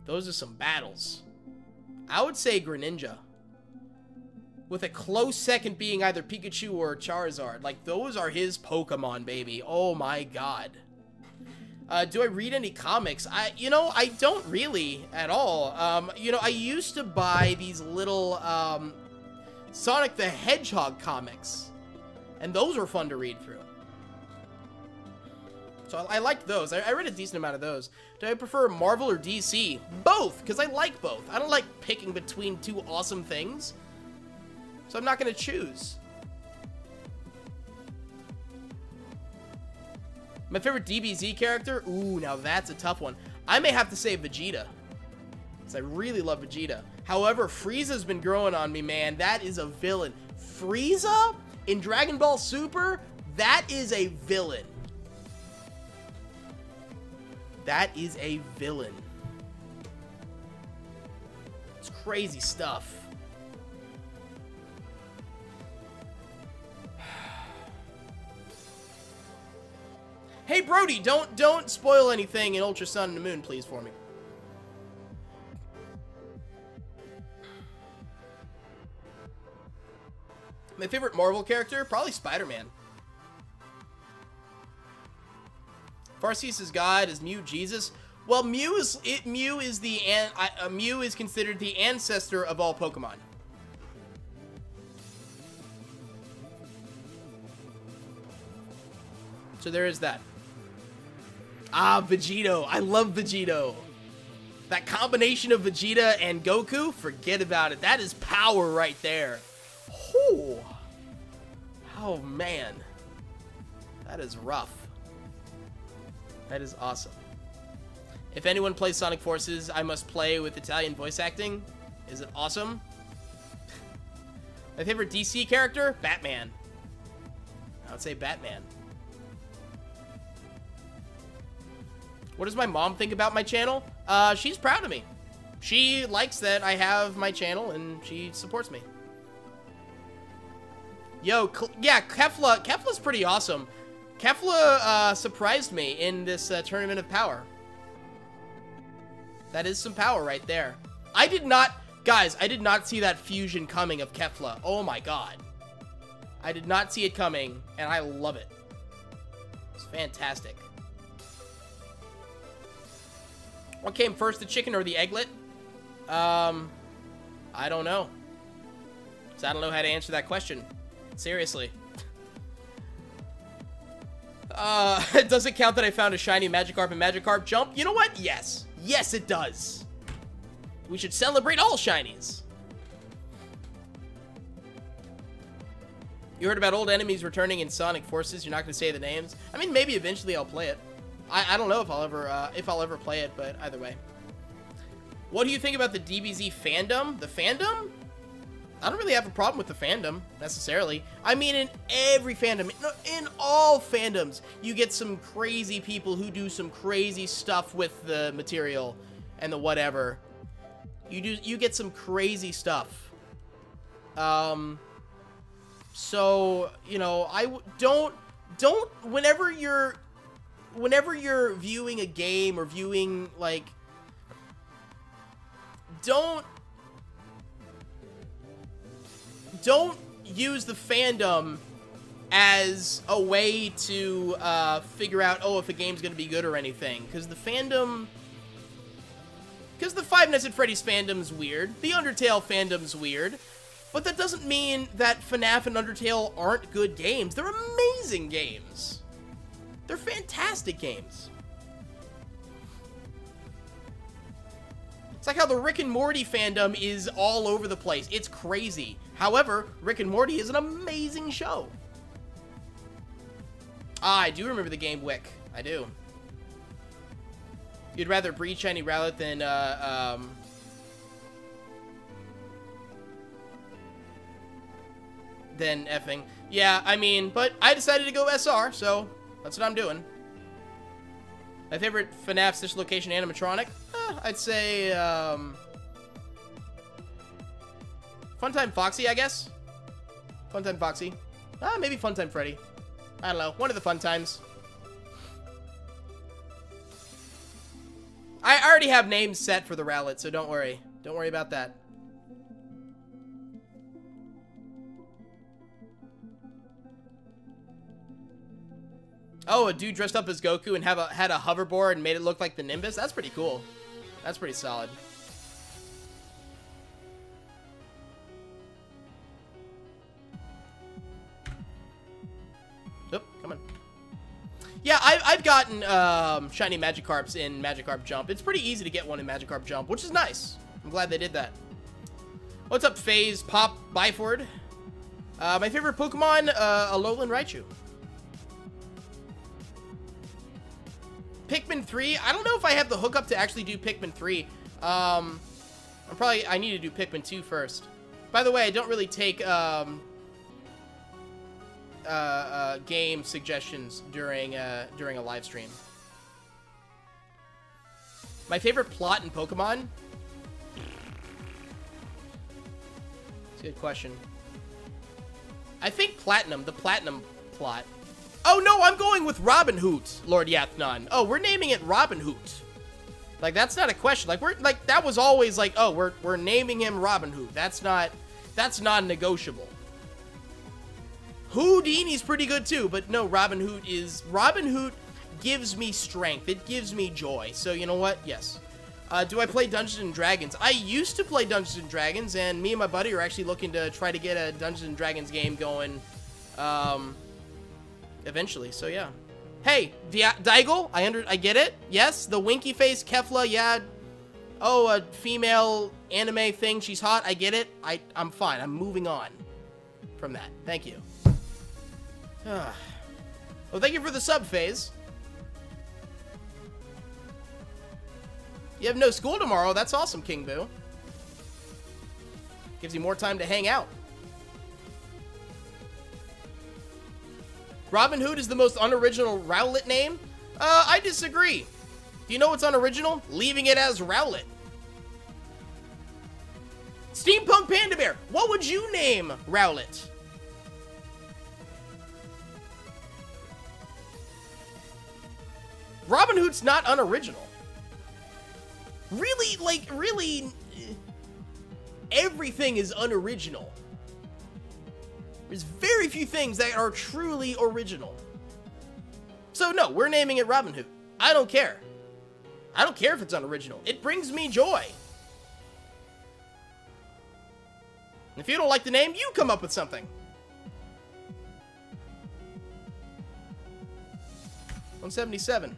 Those are some battles. I would say Greninja. With a close second being either Pikachu or Charizard. Like, those are his Pokemon, baby. Oh my god. Do I read any comics? I don't really at all. I used to buy these little Sonic the Hedgehog comics. And those were fun to read through. So I liked those. I read a decent amount of those. Do I prefer Marvel or DC? Both, because I like both. I don't like picking between two awesome things. So I'm not going to choose. My favorite DBZ character? Ooh, now that's a tough one. I may have to say Vegeta, because I really love Vegeta. However, Frieza's been growing on me, man. That is a villain. Frieza in Dragon Ball Super? That is a villain. That is a villain. It's crazy stuff. Hey, Brody, don't spoil anything in Ultra Sun and the Moon, please, for me. My favorite Marvel character? Probably Spider-Man. Farseus' God is Mew Jesus. Well, Mew is considered the ancestor of all Pokemon. So there is that. Ah, Vegito. I love Vegito. That combination of Vegeta and Goku, forget about it. That is power right there. Whew. Oh, man. That is rough. That is awesome. If anyone plays Sonic Forces, I must play with Italian voice acting. Is it awesome? My favorite DC character? Batman. I would say Batman. What does my mom think about my channel? She's proud of me. She likes that I have my channel, and she supports me. Yo, yeah, Kefla's pretty awesome. Kefla surprised me in this Tournament of Power. That is some power right there. Guys, I did not see that fusion coming of Kefla. Oh my god. I did not see it coming, and I love it. It's fantastic. What came first, the chicken or the egglet? I don't know. So I don't know how to answer that question. Seriously. Does it count that I found a shiny Magikarp and Magikarp jump? You know what? Yes. Yes, it does. We should celebrate all shinies. You heard about old enemies returning in Sonic Forces. You're not going to say the names. I mean, maybe eventually I'll play it. I don't know if I'll ever play it, but either way. What do you think about the DBZ fandom? The fandom? I don't really have a problem with the fandom, necessarily. I mean, in every fandom, in all fandoms, you get some crazy people who do some crazy stuff with the material and the whatever. You get some crazy stuff. So, you know, whenever you're whenever you're viewing a game or viewing, like, don't use the fandom as a way to figure out, oh, if a game's gonna be good or anything. Because the Five Nights at Freddy's fandom's weird. The Undertale fandom's weird. But that doesn't mean that FNAF and Undertale aren't good games. They're amazing games. They're fantastic games. It's like how the Rick and Morty fandom is all over the place. It's crazy. However, Rick and Morty is an amazing show. Ah, I do remember the game Wick. I do. You'd rather breed Shiny Rowlet than effing. Yeah, I mean, but I decided to go SR, so that's what I'm doing. My favorite FNAF Stitch Location animatronic? I'd say, Funtime Foxy, I guess? Funtime Foxy. Maybe Funtime Freddy. I don't know. One of the fun times. I already have names set for the Rowlet, so don't worry. Don't worry about that. Oh, a dude dressed up as Goku and had a hoverboard and made it look like the Nimbus? That's pretty cool. That's pretty solid. Oop, come on. Yeah, I've gotten shiny Magikarps in Magikarp Jump. It's pretty easy to get one in Magikarp Jump, which is nice. I'm glad they did that. What's up, FaZe Pop Byford? My favorite Pokemon, Alolan Raichu. Pikmin 3, I don't know if I have the hookup to actually do Pikmin 3. I need to do Pikmin 2 first. By the way, I don't really take game suggestions during a live stream. My favorite plot in Pokemon? It's a good question. I think Platinum, the Platinum plot. Oh no, I'm going with Robin Hoot, Lord Yathnon. Oh, we're naming it Robin Hoot. Like, that's not a question. Like, that was always like, oh, we're naming him Robin Hoot. That's non-negotiable. Houdini's pretty good too, but no, Robin Hoot gives me strength. It gives me joy. So, you know what? Yes. Do I play Dungeons & Dragons? I used to play Dungeons & Dragons, and me and my buddy are actually looking to try to get a Dungeons & Dragons game going, eventually, so yeah. Hey, Daigle, I get it. Yes, the winky face Kefla, yeah. Oh, a female anime thing, she's hot, I get it. I'm fine, I'm moving on from that. Thank you. Well, thank you for the sub, FaZe. You have no school tomorrow, that's awesome, King Boo. Gives you more time to hang out. Robin Hood is the most unoriginal Rowlet name? I disagree. Do you know what's unoriginal? Leaving it as Rowlet. Steampunk Panda Bear, what would you name Rowlet? Robin Hood's not unoriginal. Really, like, really, everything is unoriginal. There's very few things that are truly original. So no, we're naming it Robin Hood. I don't care. I don't care if it's unoriginal. It brings me joy. If you don't like the name, you come up with something. 177.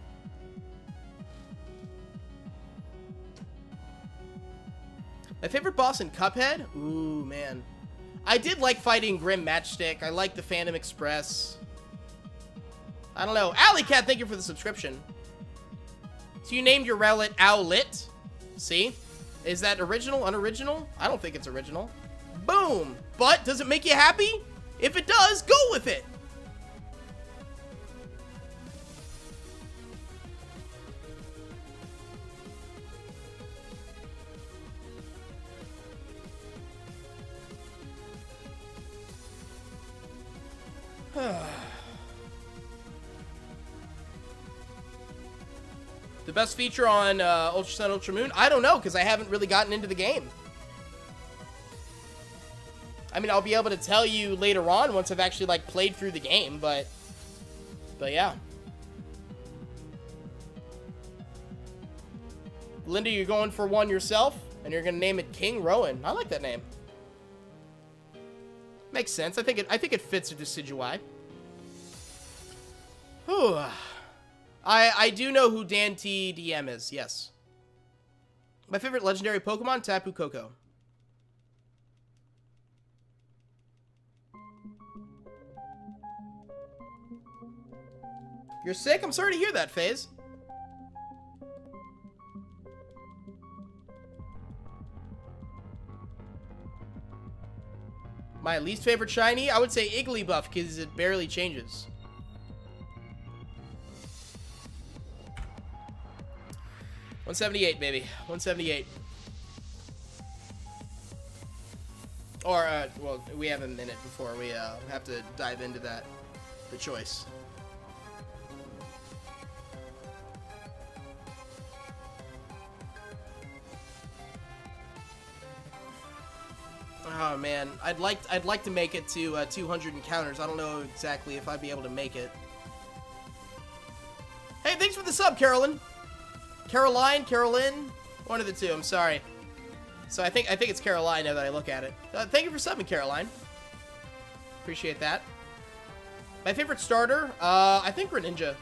My favorite boss in Cuphead? Ooh, man. I did like fighting Grim Matchstick. I like the Phantom Express. I don't know. Alley Cat, thank you for the subscription. So you named your Rowlet Owlet. See? Is that original? Unoriginal? I don't think it's original. Boom! But does it make you happy? If it does, go with it! The best feature on Ultra Sun, Ultra Moon? I don't know, because I haven't really gotten into the game. I mean, I'll be able to tell you later on once I've actually, like, played through the game, but yeah. Linda, you're going for one yourself, and you're going to name it King Rowan. I like that name. Makes sense. I think it fits with Decidueye. Whew. I do know who Dan T DM is, yes. My favorite legendary Pokemon, Tapu Koko. You're sick? I'm sorry to hear that, FaZe. My least favorite shiny? I would say Igglybuff, because it barely changes. $178, baby. $178. Or, well, we have a minute before we have to dive into that. The choice. Oh man, I'd like to make it to 200 encounters. I don't know exactly if I'd be able to make it. Hey, thanks for the sub, Carolyn. Caroline, one of the two. I'm sorry. So I think it's Caroline now that I look at it. Thank you for subbing, Caroline. Appreciate that. My favorite starter, I think Greninja,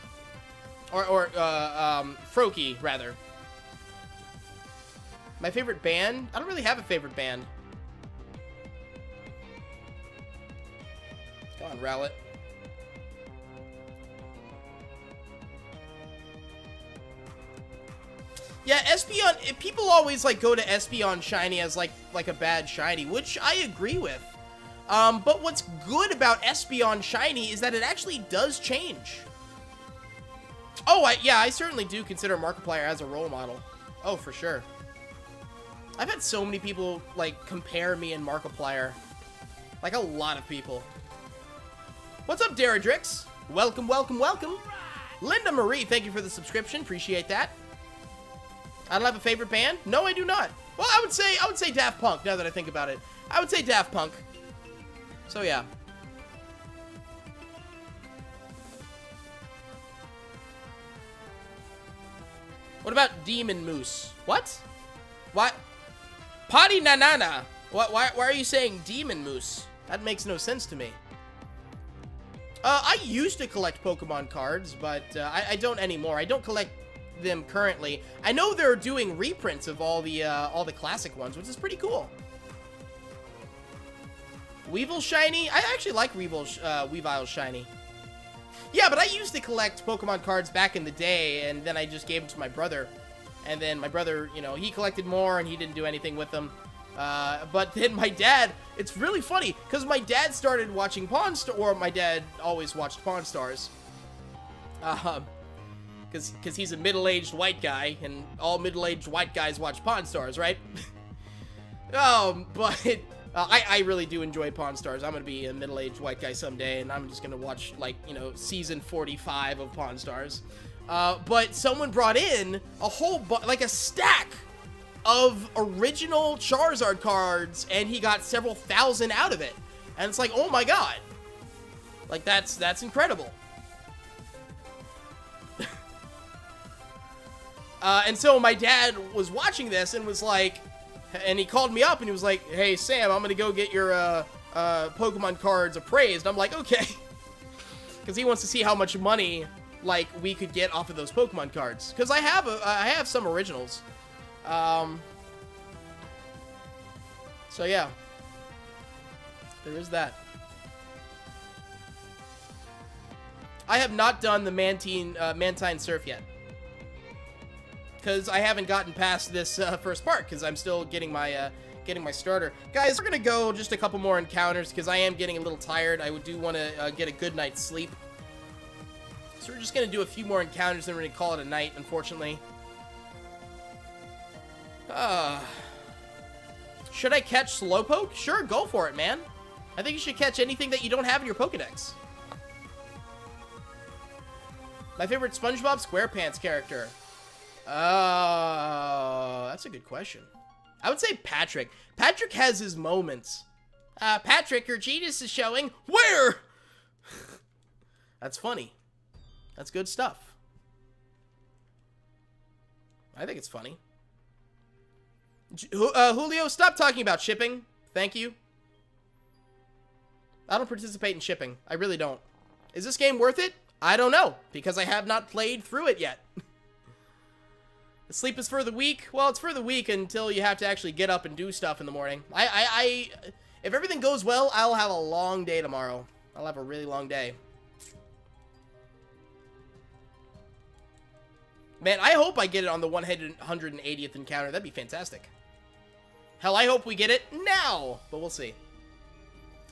or Froakie rather. My favorite band, I don't really have a favorite band. Come on, Rowlet. Yeah, Espeon, people always, like, go to Espeon Shiny as, like a bad Shiny, which I agree with. But what's good about Espeon Shiny is that it actually does change. Oh, yeah, I certainly do consider Markiplier as a role model. Oh, for sure. I've had so many people, like, compare me and Markiplier. Like, a lot of people. What's up, Daradrix? Welcome, welcome, welcome. Linda Marie, thank you for the subscription. Appreciate that. I don't have a favorite band? No, I do not. Well, I would say Daft Punk, now that I think about it. I would say Daft Punk. So, yeah. What about Demon Moose? What? What? Potty Nanana. What? Why are you saying Demon Moose? That makes no sense to me. I used to collect Pokemon cards, but I don't anymore. I don't collect them currently. I know they're doing reprints of all the classic ones, which is pretty cool. Weevil Shiny? I actually like Weavile Shiny. Yeah, but I used to collect Pokemon cards back in the day, and then I just gave them to my brother. And then my brother, you know, he collected more, and he didn't do anything with them. But then my dad, it's really funny, because my dad started watching Pawn Stars, or my dad always watched Pawn Stars. Because he's a middle-aged white guy, and all middle-aged white guys watch Pawn Stars, right? But I really do enjoy Pawn Stars. I'm going to be a middle-aged white guy someday, and I'm just going to watch, like, you know, season 45 of Pawn Stars. But someone brought in a whole, like a stack of original Charizard cards, and he got several thousand out of it. And it's like, oh my god. Like, that's incredible. And so my dad was watching this and was like, and he called me up and he was like, hey, Sam, I'm gonna go get your Pokemon cards appraised. I'm like, okay. Because he wants to see how much money, like, we could get off of those Pokemon cards. Because I have some originals. So yeah. There is that. I have not done the Mantine Surf yet. Because I haven't gotten past this first part, because I'm still getting my starter. Guys, we're going to go just a couple more encounters, because I am getting a little tired. I do want to get a good night's sleep. So we're just going to do a few more encounters, then we're going to call it a night, unfortunately. Should I catch Slowpoke? Sure, go for it, man. I think you should catch anything that you don't have in your Pokedex. My favorite SpongeBob SquarePants character. That's a good question. I would say Patrick. Patrick has his moments. Patrick, your genius is showing. Where? That's funny. That's good stuff. I think it's funny. Julio, stop talking about shipping. Thank you. I don't participate in shipping. I really don't. Is this game worth it? I don't know, because I have not played through it yet. The sleep is for the weak. Well, it's for the weak until you have to actually get up and do stuff in the morning. If everything goes well, I'll have a long day tomorrow. I'll have a really long day. Man, I hope I get it on the 180th encounter. That'd be fantastic. Hell, I hope we get it now, but we'll see.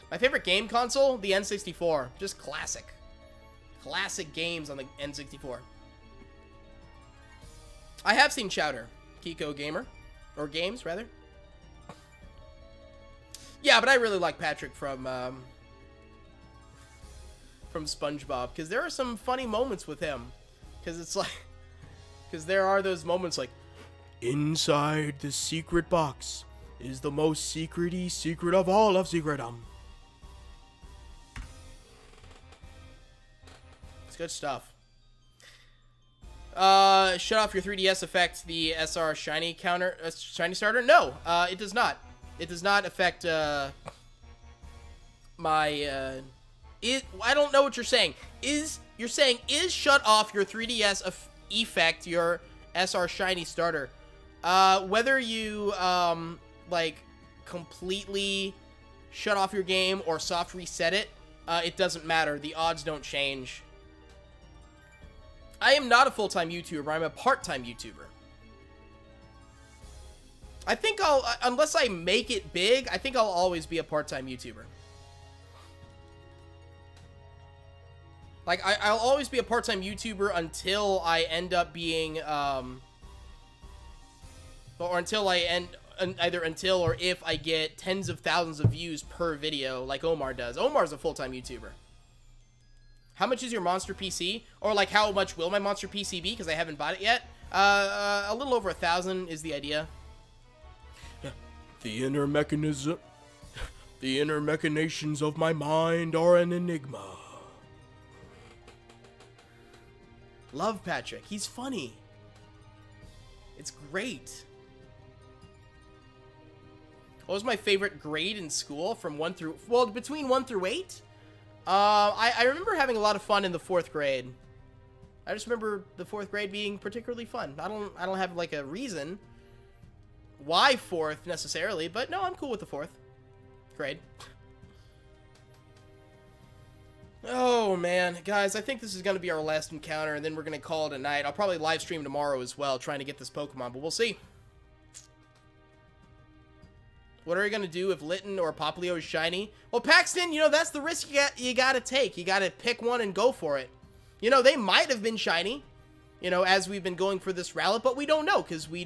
My favorite game console? The N64. Just classic. Classic games on the N64. I have seen Chowder. Kiko Gamer. Or Games, rather. Yeah, but I really like Patrick from SpongeBob. Because there are some funny moments with him. Because it's like... Because there are those moments like... Inside the secret box is the most secret-y secret of all of secretdom. It's good stuff. Shut off your 3DS affect the SR shiny counter, shiny starter? No, it does not. It does not affect, my, I don't know what you're saying. You're saying, is shut off your 3DS effect your SR shiny starter? Whether you, like, completely shut off your game or soft reset it, it doesn't matter. The odds don't change. I am not a full-time YouTuber. I'm a part-time YouTuber. I think unless I make it big, I think I'll always be a part-time YouTuber. Like, I'll always be a part-time YouTuber until I end up being, or until I either until or if I get tens of thousands of views per video, like Omar does. Omar's a full-time YouTuber. How much is your monster PC? Or, like, how much will my monster PC be? Because I haven't bought it yet. A little over 1,000 is the idea. The inner machinations of my mind are an enigma. Love Patrick. He's funny. It's great. What was my favorite grade in school from 1 through... Well, between 1 through 8? I remember having a lot of fun in the 4th grade. I just remember the 4th grade being particularly fun. I don't have, like, a reason why 4th, necessarily, but no, I'm cool with the 4th grade. Oh, man. Guys, I think this is going to be our last encounter, and then we're going to call it a night. I'll probably live stream tomorrow as well, trying to get this Pokemon, but we'll see. What are you going to do if Litten or Popplio is shiny? Well, Paxton, you know, that's the risk you got to take. You got to pick one and go for it. You know, they might have been shiny, you know, as we've been going for this Rowlet, but we don't know because we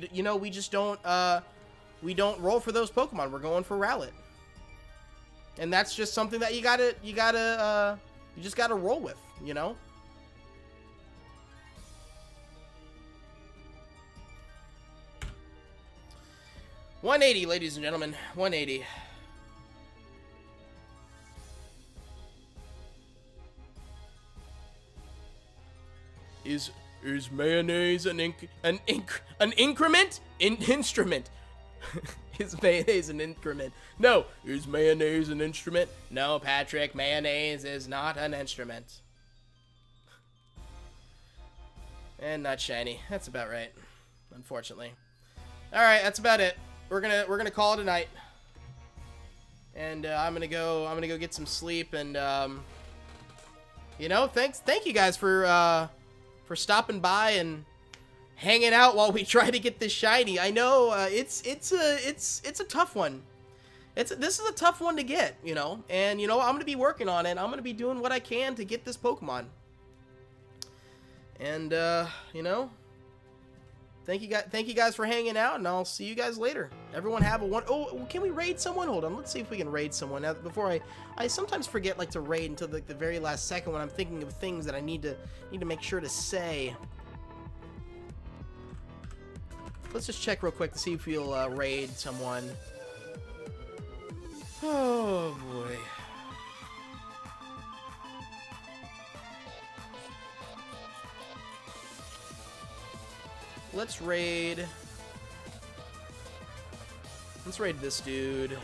just don't, we don't roll for those Pokemon. We're going for Rowlet. And that's just something that you just got to roll with, you know? $180, ladies and gentlemen. $180. Is mayonnaise an increment? Instrument. Is mayonnaise an increment? No. Is mayonnaise an instrument? No, Patrick. Mayonnaise is not an instrument. And not shiny. That's about right. Unfortunately. Alright, that's about it. We're gonna call it a night. And I'm gonna go get some sleep and you know, thank you guys for stopping by and hanging out while we try to get this shiny. I know it's a tough one. This is a tough one to get, you know. And you know, I'm gonna be working on it. I'm gonna be doing what I can to get this Pokemon. And you know, thank you guys for hanging out, and I'll see you guys later. Everyone have a one. Oh, can we raid someone? Hold on, let's see if we can raid someone. Now, before I sometimes forget like to raid until like the very last second when I'm thinking of things that I need to make sure to say. Let's just check real quick to see if we'll raid someone. Oh, boy. Let's raid this dude.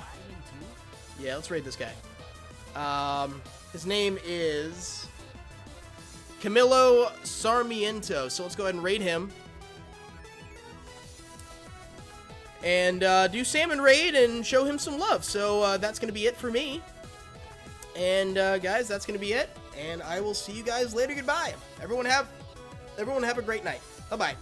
Yeah, let's raid this guy. His name is Camilo Sarmiento. So let's go ahead and raid him. And do Salmon raid and show him some love. So that's going to be it for me. And guys, that's going to be it. And I will see you guys later. Goodbye. Everyone have a great night. Bye-bye.